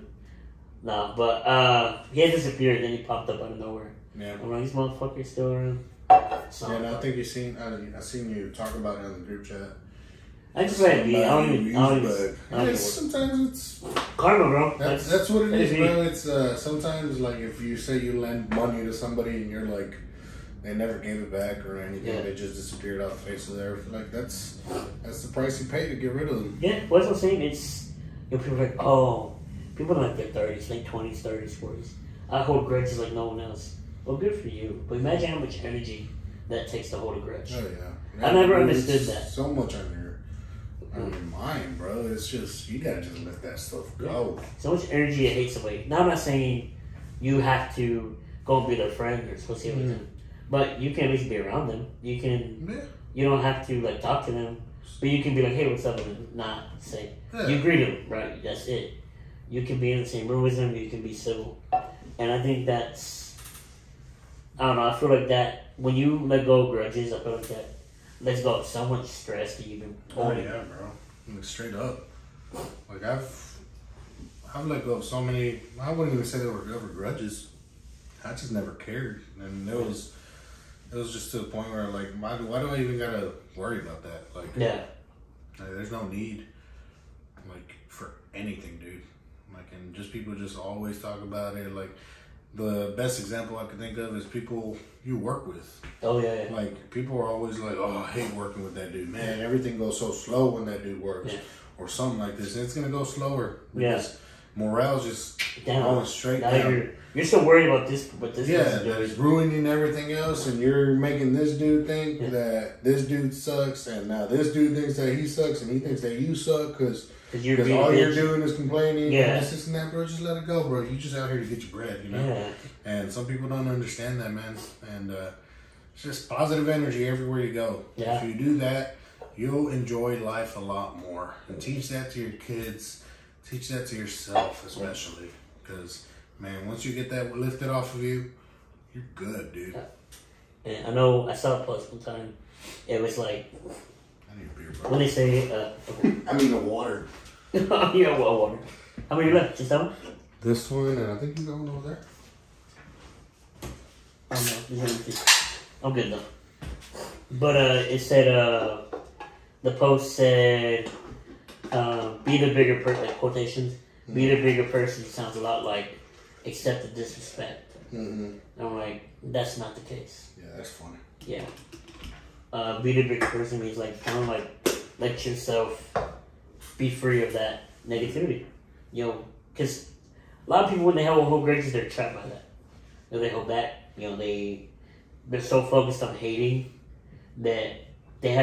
Nah, but he had disappeared, then he popped up out of nowhere. Yeah. I'm like, these motherfuckers still around. Yeah, and I think I seen you talk about it on the group chat. I just let it be. I don't even sometimes it's karma, bro. That's what it is, bro. It's sometimes like if you say you lend money to somebody and you're like they never gave it back or anything, they just disappeared off the face of the earth. Like that's the price you pay to get rid of them. Yeah, what's I'm saying? It's people are like, oh, people in like their 30s, late 20s, 30s, 40s. I hold grudges like no one else. Well, good for you, but imagine how much energy that takes to hold a grudge. Oh yeah, I never understood that. So much on your mind, bro. It's just you gotta just let that stuff go. So much energy to hate somebody. Now I'm not saying you have to go and be their friend or associate with them, but you can at least be around them. You can. Yeah. You don't have to like talk to them, but you can be like, hey, what's up? And not say you greet them, right? That's it. You can be in the same room with them. You can be civil, and I think that's. I don't know. I feel like that when you let go of grudges, I feel like that lets go of so much stress that you've been holding. Oh yeah, bro. Like, straight up. Like I've let go of so many. I wouldn't even say they were ever grudges. I just never cared, and it was just to the point where like, why do I even gotta worry about that? Like, like, there's no need, like, for anything, dude. Like, and just people just always talk about it. Like, the best example I can think of is people you work with. Oh yeah. Like, people are always like, oh, I hate working with that dude. Man, everything goes so slow when that dude works, or something like this. And it's gonna go slower because morale's just going straight down. You're still worried about this, but this that is ruining everything else, and you're making this dude think that this dude sucks, and now this dude thinks that he sucks, and he thinks that you suck because all you're doing is complaining. And this and that, bro. Just let it go, bro. You just out here to get your bread, you know. Yeah. And some people don't understand that, man. And it's just positive energy everywhere you go. Yeah. If you do that, you'll enjoy life a lot more, and teach that to your kids. Teach that to yourself, especially, because. Man, once you get that lifted off of you, you're good, dude. And I know I saw a post one time. It was like, I need a beer, bro. When they say, I mean the water. Yeah, water. How many left? Just that one? This one, and I think you got one over there. Oh no, I'm good though. But it said, the post said, be the bigger person, like quotations. Be the bigger person sounds a lot like accept the disrespect. And I'm like, that's not the case. Yeah, that's funny. Yeah. Be the bigger person means like kind of like let yourself be free of that negativity. You know, because a lot of people when they hold grudges, they're trapped by that. You know, they hold back. You know, they're so focused on hating that they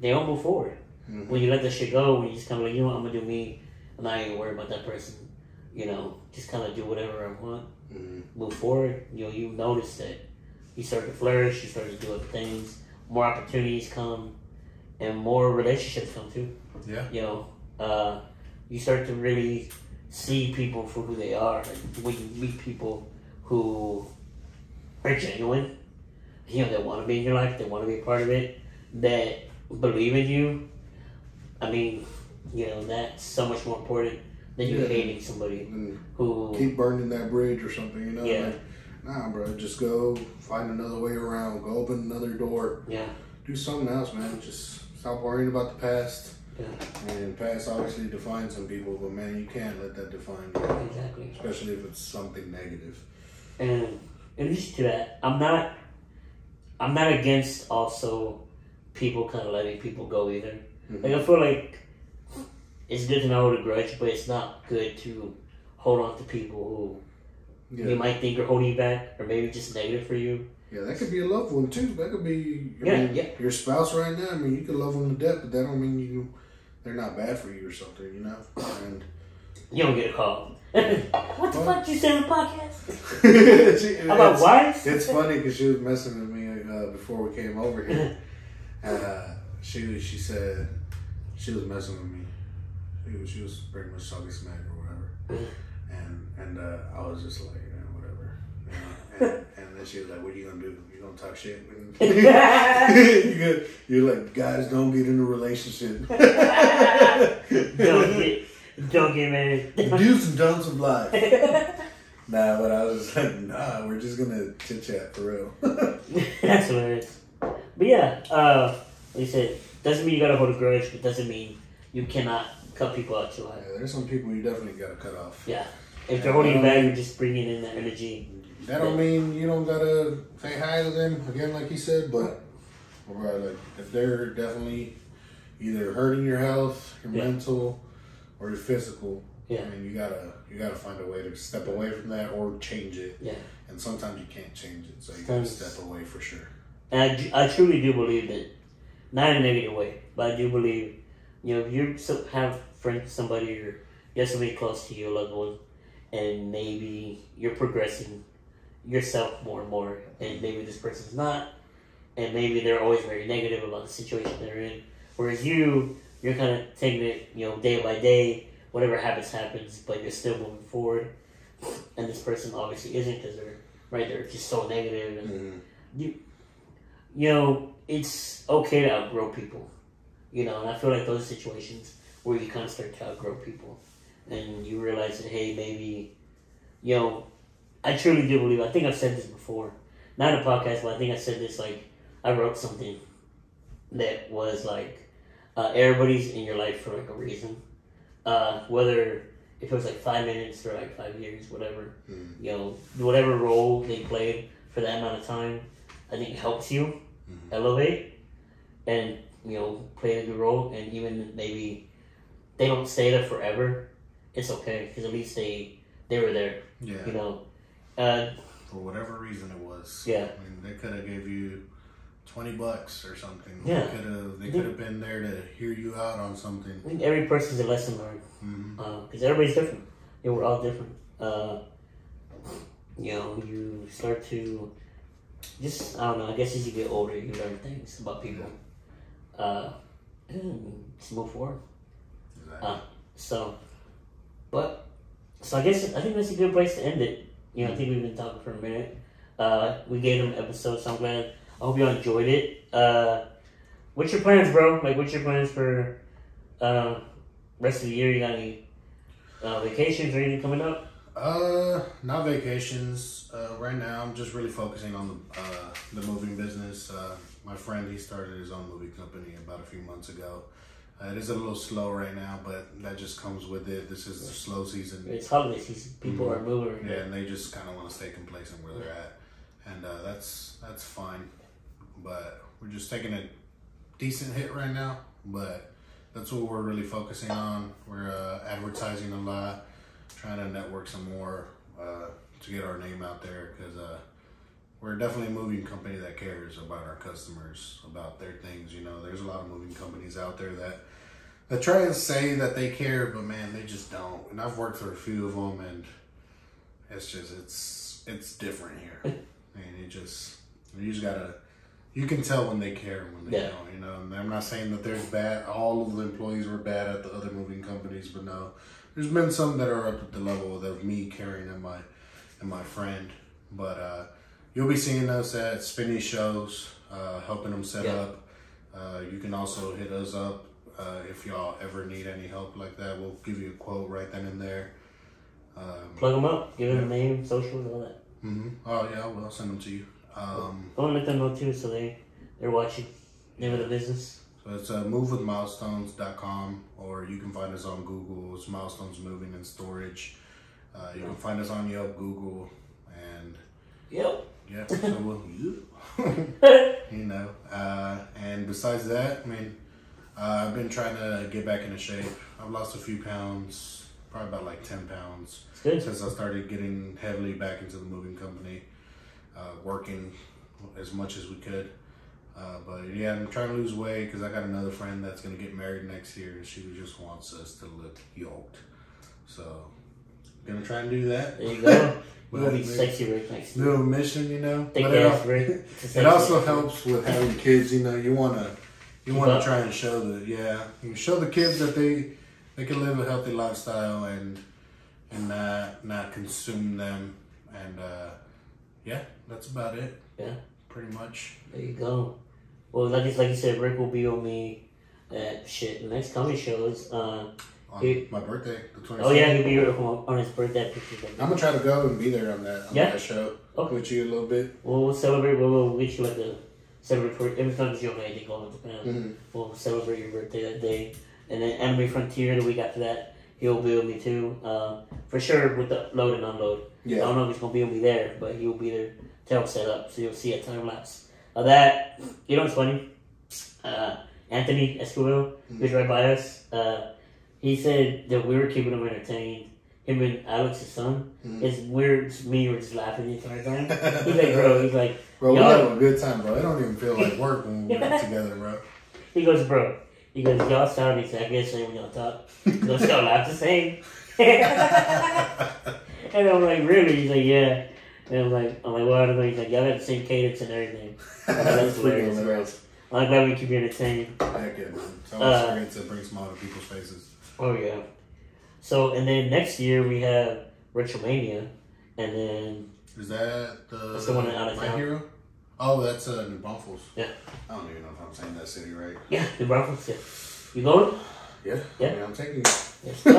don't move forward. When you let that shit go, when you just kind of like, you know what, I'm gonna do me. I'm not even worried about that person. You know, just kind of do whatever I want. Move forward. You know, you notice that you start to flourish. You start to do other things. More opportunities come, and more relationships come too. Yeah. You know, you start to really see people for who they are. When you meet people who are genuine, you know, they want to be in your life. They want to be a part of it. That believe in you. I mean, you know, that's so much more important than you hating somebody who keep burning that bridge or something. You know, yeah. like, nah, bro, just go find another way around. Go open another door. Yeah. Do something else, man. Just stop worrying about the past. Yeah. And past obviously defines some people, but man, you can't let that define you. Exactly. Especially if it's something negative. And in addition to that, I'm not against also people kind of letting people go either. Mm-hmm. Like I feel like it's good to not hold a grudge, but it's not good to hold on to people who you might think are holding you back, or maybe just negative for you. Yeah, that could be a loved one too. That could be your spouse right now. I mean, you could love them to death, but that don't mean they're not bad for you or something, you know? And you don't get a call. What the fuck you say on the podcast? About wives? It's funny because she was messing with me before we came over here. She said she was messing with me. She was pretty much talking smack or whatever. And I was just like, whatever. You know? And then she was like, what are you going to do? You going to talk shit? You're like, guys, don't get in a relationship. Don't get married. The do's and don'ts of life. Nah, but I was like, nah, we're just going to chit-chat for real. That's hilarious. But yeah, like you said, doesn't mean you got to hold a grudge, but doesn't mean you cannot cut people out your life. Yeah, there's some people you definitely got to cut off. Yeah. If they're holding you back, you're just bringing in that energy. That don't mean you don't gotta say hi to them again, like he said. But like if they're definitely either hurting your health, your mental, or your physical, I mean you gotta find a way to step away from that or change it. Yeah. And sometimes you can't change it, so you gotta step away for sure. And I truly do believe that, not in a negative way, but I do believe, if you have friends, somebody, or you have somebody close to you, a loved one, and maybe you're progressing yourself more and more, and maybe this person's not, and maybe they're always very negative about the situation they're in, whereas you're kind of taking it, day by day, whatever happens, but you're still moving forward, and this person obviously isn't, because they're just so negative, and it's okay to outgrow people, and I feel like those situations where you kind of start to outgrow people, and you realize that, hey, maybe, I truly do believe, I think I've said this before, not in a podcast, but I think I said this, like, I wrote something that was like, everybody's in your life for like a reason. Whether if it was like 5 minutes or like 5 years, whatever, whatever role they played for that amount of time, I think helps you elevate and, play a good role. And even maybe they don't stay there forever, it's okay, because at least they were there. Yeah. For whatever reason it was. Yeah. I mean, they could have gave you $20 or something. Yeah. They could have been there to hear you out on something. I think every person's a lesson learned. Because everybody's different. We're all different. You start to just, I don't know, I guess as you get older, you learn things about people. And just move forward. Exactly. So I think that's a good place to end it. I think we've been talking for a minute. We gave them an episode, so I'm glad. I hope you all enjoyed it. What's your plans, bro? Like, what's your plans for rest of the year? You got any vacations or anything coming up? Not vacations. Right now, I'm just really focusing on the moving business. My friend, he started his own movie company about a few months ago. It is a little slow right now, but that just comes with it. This is the slow season. It's holiday season. People are moving. Yeah, and they just kind of want to stay complacent where they're at. And that's fine. But we're just taking a decent hit right now. But that's what we're really focusing on. We're advertising a lot, trying to network some more to get our name out there, because we're definitely a moving company that cares about our customers, about their things. There's a lot of moving companies out there that try and say that they care, but man, they just don't. And I've worked for a few of them, and it's different here. And you just gotta, you can tell when they care and when they don't. And I'm not saying that there's bad. All of the employees were bad at the other moving companies, but no, there's been some that are up at the level of me caring and my friend. But you'll be seeing us at Spinny shows, helping them set up. You can also hit us up if y'all ever need any help like that, we'll give you a quote right then and there. Plug them up. Give them a name, socials, all that. Oh yeah, I'll send them to you. I want to let them know too, so they're watching. Name of the business. So it's movewithmilestones.com, or you can find us on Google. It's Milestones Moving and Storage. You can find us on Yelp, Google, and Yep. Yeah, so we'll, you know. And besides that, I mean, I've been trying to get back into shape. I've lost a few pounds, probably about like 10 pounds since I started getting heavily back into the moving company, working as much as we could. But yeah, I'm trying to lose weight because I got another friend that's going to get married next year, and she just wants us to look yoked. So, going to try and do that. There you go. You're going to be sexy right next year. Little mission, you know. Thick But ass, right? it also helps with having kids, you know. You want to try and show you show the kids that they can live a healthy lifestyle and not consume them. And yeah, that's about it. Yeah. Pretty much. There you go. Well, like you said, Rick will be on me at the next comedy shows. On my birthday, the 26th. Oh yeah, he'll be here on his birthday. I'm gonna try to go and be there on that show. Okay. With you a little bit. We'll celebrate. We'll get you at the celebrate every time you have anything going with the band. We'll celebrate your birthday that day, and then Anime Frontier the week after that. He'll be with me too, for sure with the load and unload. Yeah. I don't know if he's gonna be with me there, but he'll be there to help set up. So you'll see a time lapse of that. You know what's funny? Anthony Escobar, who's right by us. He said that we were keeping him entertained. Him and Alex's son. It's weird. Me were just laughing the entire time. He's like, bro, we have a good time, bro. It don't even feel like work when we work together, bro. He goes, y'all sound exactly the same when y'all talk. He goes, y'all laugh the same. And I'm like, really? He's like, yeah. And I'm like, well, I don't know. He's like, y'all have the same cadence and everything. That's hilarious. I'm glad we keep you entertained. Heck yeah, man. It's always great to bring smile to people's faces. Oh, yeah. So, and then next year we have Retromania. And then... Is that that's the one out of My town? Hero? Oh, that's New Braunfels. Yeah. I don't even know if I'm saying that city right. Yeah, New Braunfels, yeah. You going? Yeah. Yeah. I mean, I'm taking you. Yes. So,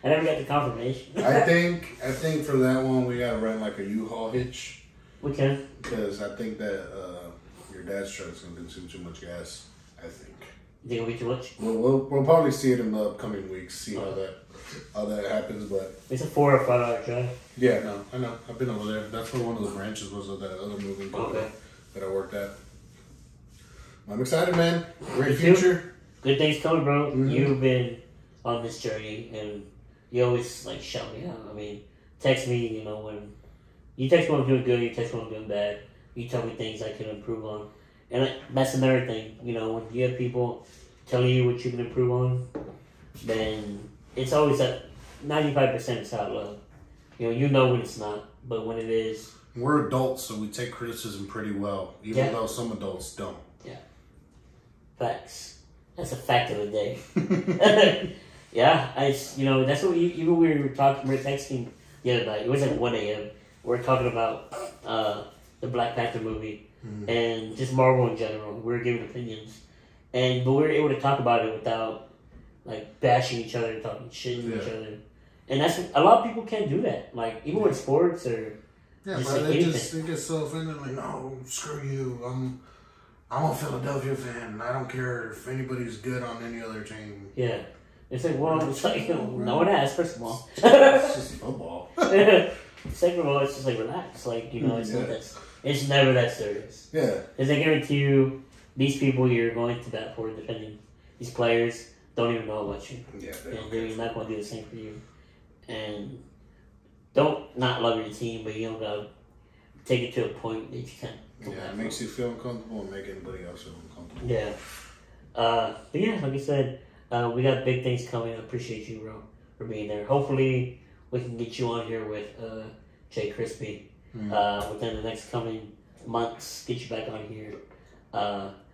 I never got the confirmation. I think for that one we gotta rent like a U-Haul hitch. We can. Because I think that your dad's truck's gonna consume too much gas. I think. You think it'll be too much? We'll probably see it in the upcoming weeks. See how that happens, but it's a 4 or 5 hour drive. Yeah, no, I know. I've been over there. That's where one of the branches was of that other moving company that I worked at. I'm excited, man. Great future. Good things coming, bro. You've been on this journey, and you always like shout me out. I mean, text me. You know, when you text me when I'm doing good, you text me when I'm doing bad. You tell me things I can improve on, and that's another thing. You know, when you have people telling you what you can improve on, then it's always at 95% is out love. You know when it's not, but when it is, we're adults, so we take criticism pretty well, even though some adults don't. Yeah, facts. That's a fact of the day. Yeah, that's what even we were texting the other night. It was at 1 a.m. We were talking about the Black Panther movie and just Marvel in general. We were giving opinions, but we were able to talk about it without like bashing each other and talking shit to each other. And that's a lot of people can't do that. Like even with sports or but they get so offended. Like, no, screw you. I'm a Philadelphia fan, and I don't care if anybody's good on any other team. Yeah. It's like, well, it's like, no one has, first of all. It's just football. Second of all, it's just like, relax. Like, it's not it's never that serious. Yeah. Because I guarantee you, these people you're going to bat for, defending these players, don't even know about you. Yeah, they're not going to do the same for you. And don't not love your team, but you don't got to take it to a point that you can't. Yeah, it makes you feel uncomfortable and make anybody else feel uncomfortable. Yeah. But yeah, like I said, we got big things coming. I appreciate you, bro, for being there. Hopefully, we can get you on here with Jay Krispy within the next coming months. Get you back on here.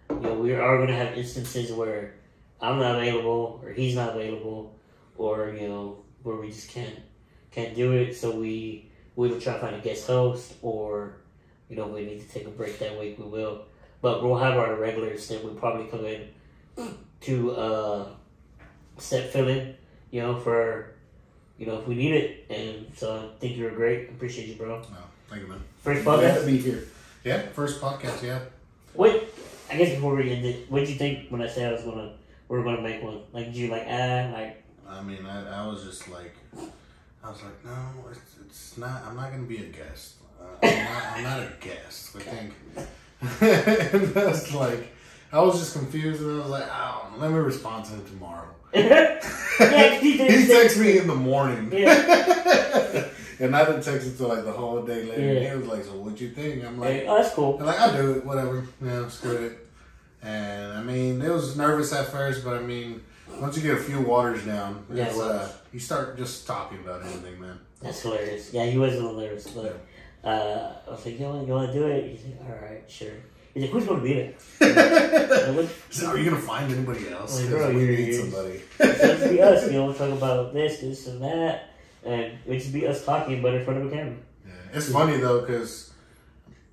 We are going to have instances where I'm not available, or he's not available, or where we just can't do it. So we will try to find a guest host, or we need to take a break that week. We will, but we'll have our regulars that will probably come in to fill in, for if we need it. And so I think you were great. Appreciate you, bro. Oh, thank you, man. First Glad podcast. to be here. Yeah, first podcast. Yeah. I guess before we end it, what did you think when I said we were gonna make one? Like, did you like? I mean, I was just like, no, it's not. I'm not gonna be a guest. I'm not a guest. I think. And that's like, I was just confused, and I was like, oh, let me respond to him tomorrow. Yeah, he texted me in the morning. Yeah. And I didn't text him until like the whole day later. Yeah. And he was like, so what'd you think? I'm like, oh, that's cool. I'm like, I'll do it, whatever. Yeah, screw it. And I mean, it was nervous at first, but I mean, once you get a few waters down, you start just talking about anything, man. That's hilarious. Yeah, he was a little nervous, but I was like, you want to do it? He's like, all right, sure. He's like, who's going to be there? So are you going to find anybody else? Like, Because bro, we need somebody. It's to be us, we'll talk about this, and that, and it just be us talking, but in front of a camera. Yeah. It's funny, though, because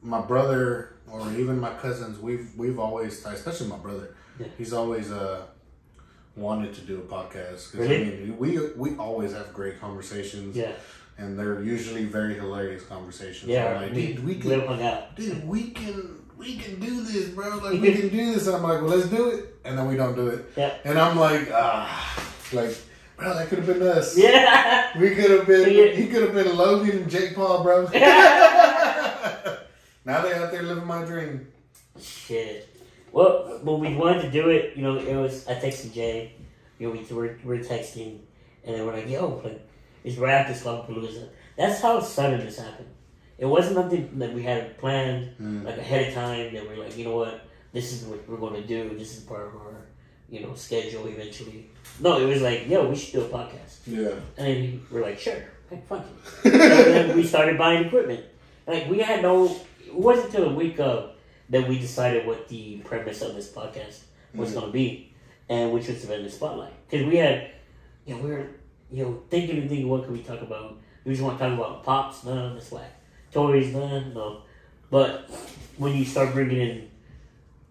my brother, or even my cousins, we've always, especially my brother, he's always wanted to do a podcast. Really? I mean, we always have great conversations. Yeah. And they're usually very hilarious conversations. Yeah, I'm like, dude, we can do this, bro. Like, we can do this. And I'm like, well, let's do it. And then we don't do it. Yeah. And I'm like, bro, that could have been us. Yeah. We could have been, he could have been Logan and Jake Paul, bro. Now they're out there living my dream. Shit. Well, when we wanted to do it, it was, I texted Jay, we were texting, and then we're like, yo, it's right after Slugapalooza. That's how sudden this happened. It wasn't something that we had planned, ahead of time, that we're like, you know what, this is what we're going to do, this is part of our, schedule eventually. No, it was like, yo, we should do a podcast. Yeah. And then we're like, sure, fuck it. And then we started buying equipment. Like, we had it wasn't until a week of that we decided what the premise of this podcast was going to be, and which was the vendor spotlight. Because we had, we were, thinking, what can we talk about? We just want to talk about pops, no, that's whack. Toys, no. But when you start bringing in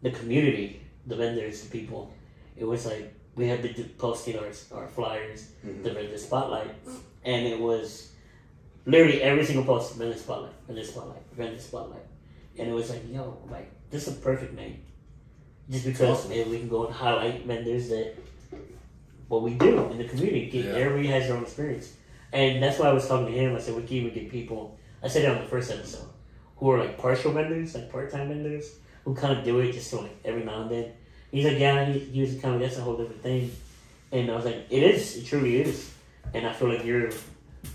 the community, the vendors, the people, it was like we had been posting our flyers, the vendor spotlight, and it was literally every single post, vendor spotlight, vendor spotlight, vendor spotlight. And it was like, yo, this is a perfect name. Just because, man, we can go and highlight vendors that, what we do in the community. Everybody has their own experience. And that's why I was talking to him. I said, we can even get people, I said it on the first episode, who are partial vendors, part-time vendors, who kind of do it just every now and then. He's like, yeah, he was kind of, that's a whole different thing. And I was like, it truly is. And I feel like you're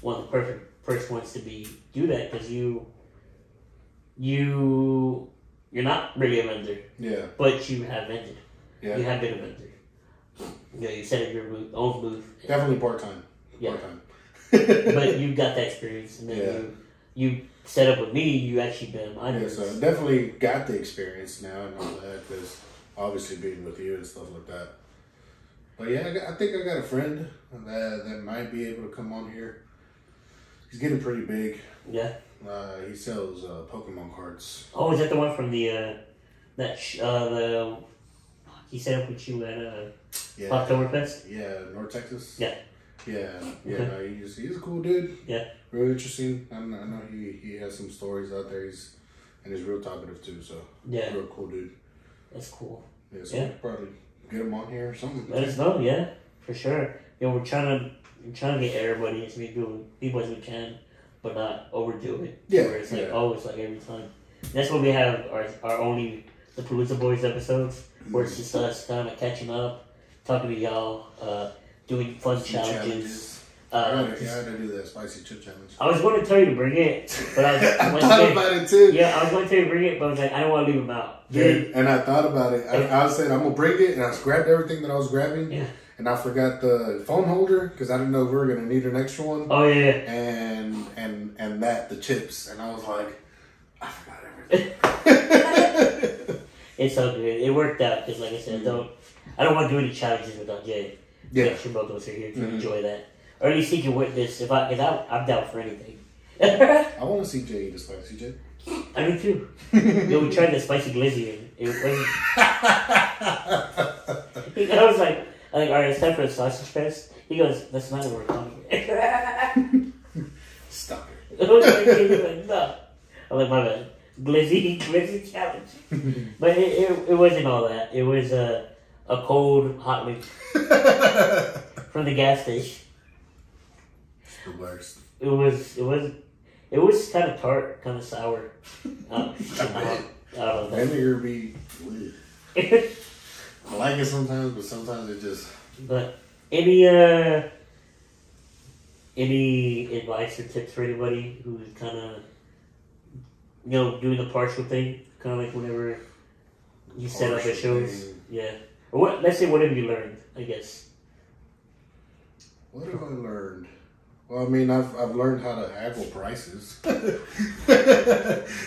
one of the perfect first ones to do that, because you're not really a vendor. Yeah. But you have vended. Yeah. You have been a vendor. You set up your own booth. Definitely part-time. Yeah. Part-time. But you got that experience. And then you set up with me, you actually been on Yeah, so I definitely got the experience now and all that, because obviously being with you and stuff like that. But yeah, I think I got a friend that might be able to come on here. He's getting pretty big. Yeah. He sells Pokemon cards. Oh, is that the one from the he set up with you at Oktoberfest? Yeah, North Texas. Yeah. Yeah. No, he's a cool dude. Yeah. Real interesting. I know he has some stories out there. He's real talkative too. So real cool dude. That's cool. Yeah. So we could probably get him on here or something. Let us know. Yeah, for sure. We're trying to get everybody as many people as we can, but not overdo it. Yeah. Where it's like, it's like every time. That's when we have our only the Palooza Boys episodes, where it's just us kind of catching up, talking to y'all, doing fun challenges. I gotta do that spicy chip challenge. I was going to tell you to bring it, but I thought about it too. Yeah, I was going to tell you to bring it, but I was like, I don't want to leave them out. Dude, and I thought about it. I said, I'm going to bring it, and I grabbed everything that I was grabbing. Yeah. And I forgot the phone holder, because I didn't know if we were going to need an extra one. Oh, yeah. And the chips. And I was like, I forgot everything. It's so good. It worked out, because like I said, I don't want to do any challenges without Jay. Yeah. Make sure both of us are here to enjoy that. Or at least he can witness, because I'm down for anything. I want to see Jay eat a spicy chip. I do too. Yo, we tried the spicy glizzy and it wasn't. I was like, alright, it's time for a sausage fest. He goes, that's not what we're calling it. Stop it. Like, no. I'm like, my bad. Glizzy challenge. But it wasn't all that. It was a cold hot link from the gas station. The worst. It was kind of tart, kind of sour. I don't know. Vinegar be weird. I like it sometimes, but sometimes it just. But any advice or tips for anybody who's kind of, doing the partial thing, kind of like whenever you set up at shows, yeah. Or what? Let's say whatever you learned, I guess. What have I learned? Well, I mean, I've learned how to haggle prices.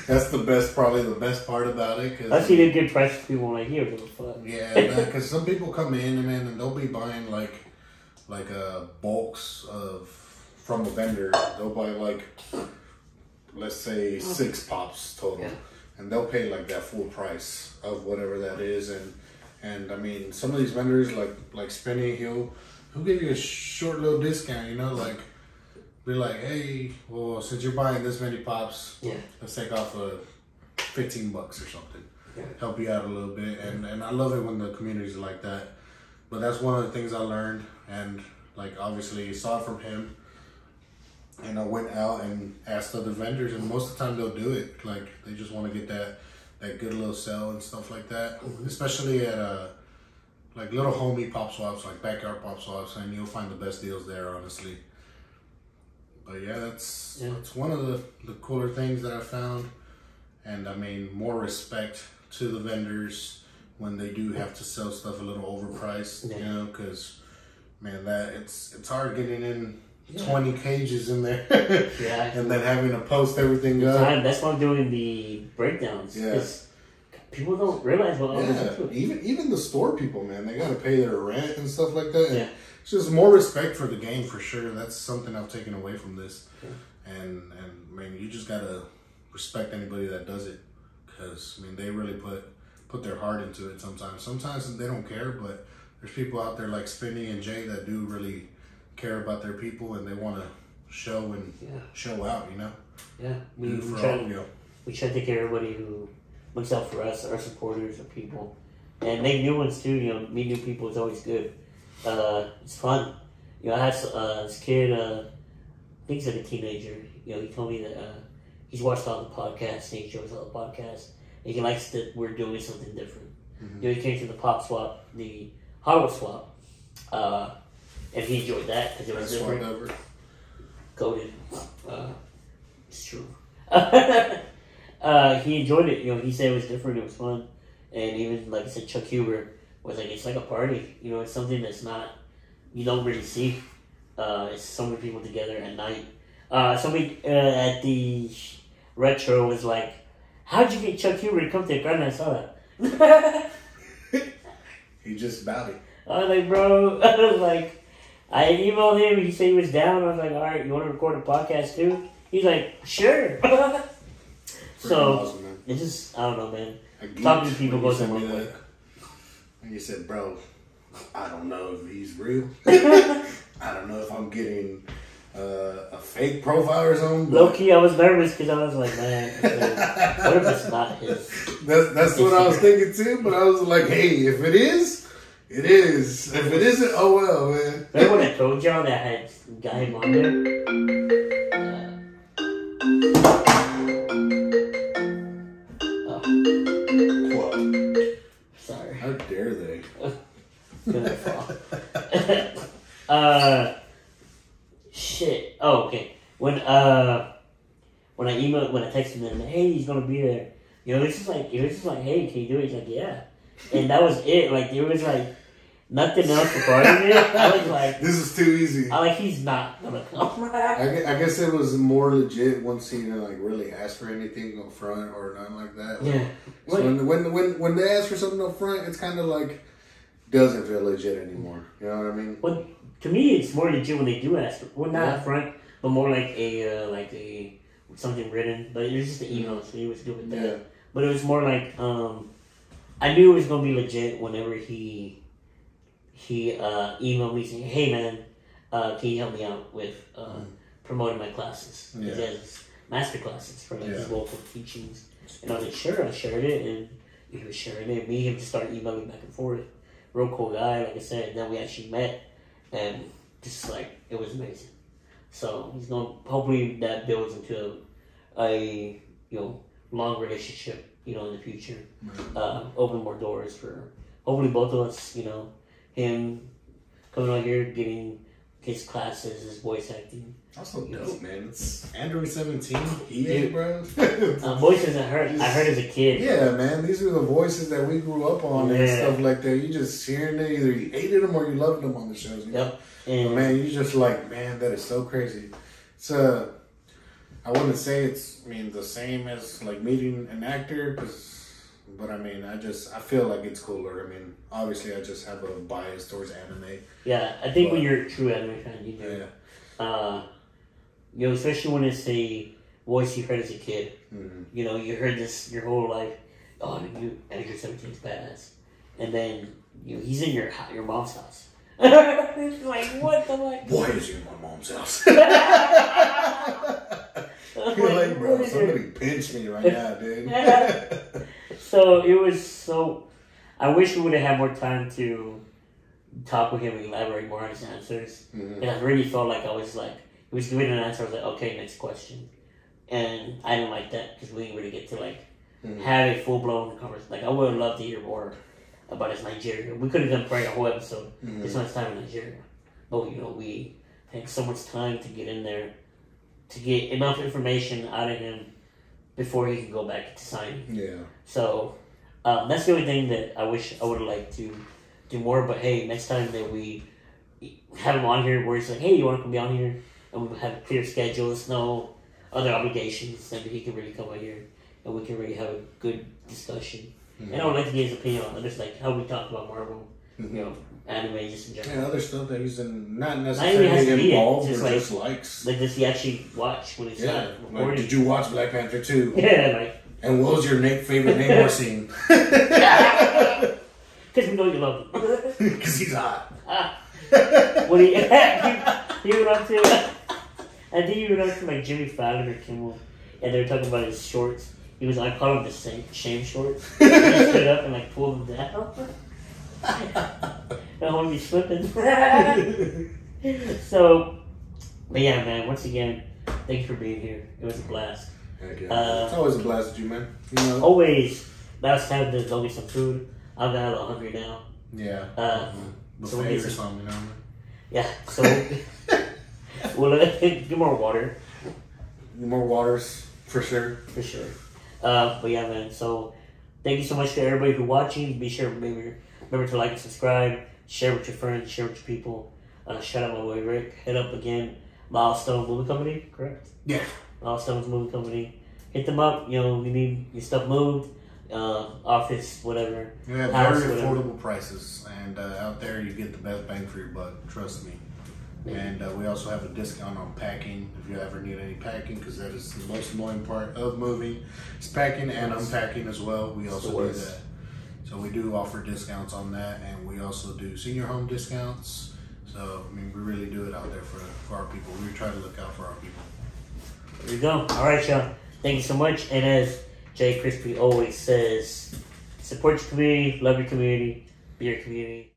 That's probably the best part about it. I've seen a good price for people like, here, give a fuck. Yeah, because some people come in and they'll be buying like bulks from a vendor. They'll buy like, let's say 6 pops total, and they'll pay like that full price of whatever that is. And I mean, some of these vendors like Spinny, he'll give you a short little discount, like. Be like, hey, well, since you're buying this many pops, let's take off $15 or something. Yeah. Help you out a little bit, and I love it when the communities are like that. But that's one of the things I learned, and like obviously saw it from him. And I went out and asked other vendors, and most of the time they'll do it. Like they just want to get that good little sell and stuff like that. Mm-hmm. Especially at like little homie pop swaps, like backyard pop swaps, and you'll find the best deals there, honestly. But yeah, that's one of the cooler things that I found. And I mean, more respect to the vendors when they do have to sell stuff a little overpriced, because man, it's hard getting in 20 cages in there and then having to post everything up. That's why I'm doing the breakdowns. Because people don't realize what all this is. Even the store people, man, they got to pay their rent and stuff like that. Yeah. It's just more respect for the game for sure. That's something I've taken away from this. Yeah. And man, you just gotta respect anybody that does it, because I mean they really put their heart into it sometimes. Sometimes they don't care, but there's people out there like Spinny and Jay that do really care about their people, and they want to show and show out, Yeah, we try to take care of everybody who looks out for us, our supporters, our people, and make new ones too. Meet new people is always good. It's fun. I had this kid, I think he's like a teenager. He told me that he's watched all the podcasts, and he shows all the podcasts, and he likes that we're doing something different. Mm-hmm. He came to the pop swap, the hollow swap, and he enjoyed that because it was different. Coded. It's true. He enjoyed it. He said it was different. It was fun, and even like I said, Chuck Huber was like, it's like a party. It's something that's not, you don't really see. It's so many people together at night. Somebody at the retro was like, how'd you get Chuck Huber to come to the garden? I saw that. He just bowed it. I was like, bro, I emailed him. He said he was down. I was like, all right, you want to record a podcast too? He's like, sure. So, awesome, it's just, I don't know, man. Talking to people goes a long way. And you said, bro, I don't know if he's real. I don't know if I'm getting a fake profile or something. Low key, I was nervous because I was like, man, what if it's not his? That's what I was thinking too, but I was like, hey, if it is, it is. If it isn't, oh well, man. Remember when I told y'all that I had got him on there? Sorry. How dare they? Gonna fall. Shit. Oh, okay. When I texted him, hey, he's gonna be there. It was just like, hey, can you do it? He's like, yeah. And that was it. Like, there was like nothing else regarding it. I was like, this is too easy. He's not gonna come. I guess it was more legit once he didn't like really ask for anything up front or nothing like that. Yeah. So when they ask for something up front, it's kind of like doesn't feel legit anymore. You know what I mean? Well, to me, it's more legit when they do ask. Well, not up front, but more like a something written, but it was just an email, so he was doing that. Yeah. But it was more like I knew it was gonna be legit whenever he emailed me saying, "Hey man, can you help me out with promoting my classes? Yeah. He has master classes for like his Yeah. local teachings." And I was like, "Sure." I shared it, and he was sharing it. Me and him just started emailing back and forth. Real cool guy, like I said. Then we actually met, and just like it was amazing. So he's going. Hopefully that builds into a long relationship. In the future, open more doors for hopefully both of us. Him coming out here, getting his classes, his voice acting. That's so dope, man. It's Android 17. Bro. Voices I heard as a kid. Yeah, man. These are the voices that we grew up on and stuff like that. You just hearing it, either you hated them or you loved them on the shows. Yep. And man, you just like, man, that is so crazy. It's I wouldn't say it's the same as like meeting an actor, but I feel like it's cooler. Obviously I just have a bias towards anime. Yeah, I think when you're a true anime fan, you do. Yeah. Especially when it's a voice you heard as a kid. Mm-hmm. You heard this your whole life. Oh, Android 17 is badass, and then he's in your mom's house. Like, what the fuck? Why is he in my mom's house? You're like, bro, somebody pinch me right now, dude. So it was I wish we would have had more time to talk with him and elaborate more on his answers. Mm-hmm. And I really felt like he was giving an answer. I was like, okay, next question. And I didn't like that because we didn't really get to have a full blown conversation. Like I would have loved to hear more about his Nigeria. We could have done probably a whole episode. This much time in Nigeria. But we had so much time to get in there to get enough information out of him before he can go back to signing. Yeah. So that's the only thing that I wish I would have liked to do more. But hey, next time that we have him on here, where he's like, "Hey, you want to come be on here?" and we have a clear schedule, there's no other obligations, then he can really come out here and we can really have a good discussion. Mm-hmm. And I would like to get his opinion on just like how we talk about Marvel, anime just in general. Yeah, other stuff that he's not necessarily involved or just likes. Like, does he actually watch when he's not recording? Like, did you watch Black Panther 2? Yeah, and what was your favorite Namor scene? Because we know you love him. Because he's hot. What he went up to, I think he went up to like Jimmy Fallon or Kimmel, and they were talking about his shorts. I call them the shame shorts. He stood up and pulled them down. I don't want to be slipping. So, but yeah, man, once again, thank you for being here. It was a blast. Heck yeah. It's always a blast with you, man. Always. Last time there's always some food. I'm a little hungry now. Yeah. So we'll get something, man. Yeah, so we'll get more water. More waters, for sure. For sure. But yeah, man, so thank you so much to everybody who's watching. Be sure, remember to like and subscribe, share with your friends, share with your people. Shout out my boy Rick. Hit up again, Milestones Movie Company, correct? Yeah. Milestones Movie Company. Hit them up, you need your stuff moved, office, whatever. Yeah, house, very whatever. affordable prices. And out there you get the best bang for your buck, trust me. And we also have a discount on packing if you ever need any packing, because that is the most annoying part of moving. It's packing and unpacking as well. We also do that. So we do offer discounts on that, and we also do senior home discounts. So, we really do it out there for our people. We try to look out for our people. There you go. All right, y'all. Thank you so much. And as Jay Krispy always says, support your community, love your community, be your community.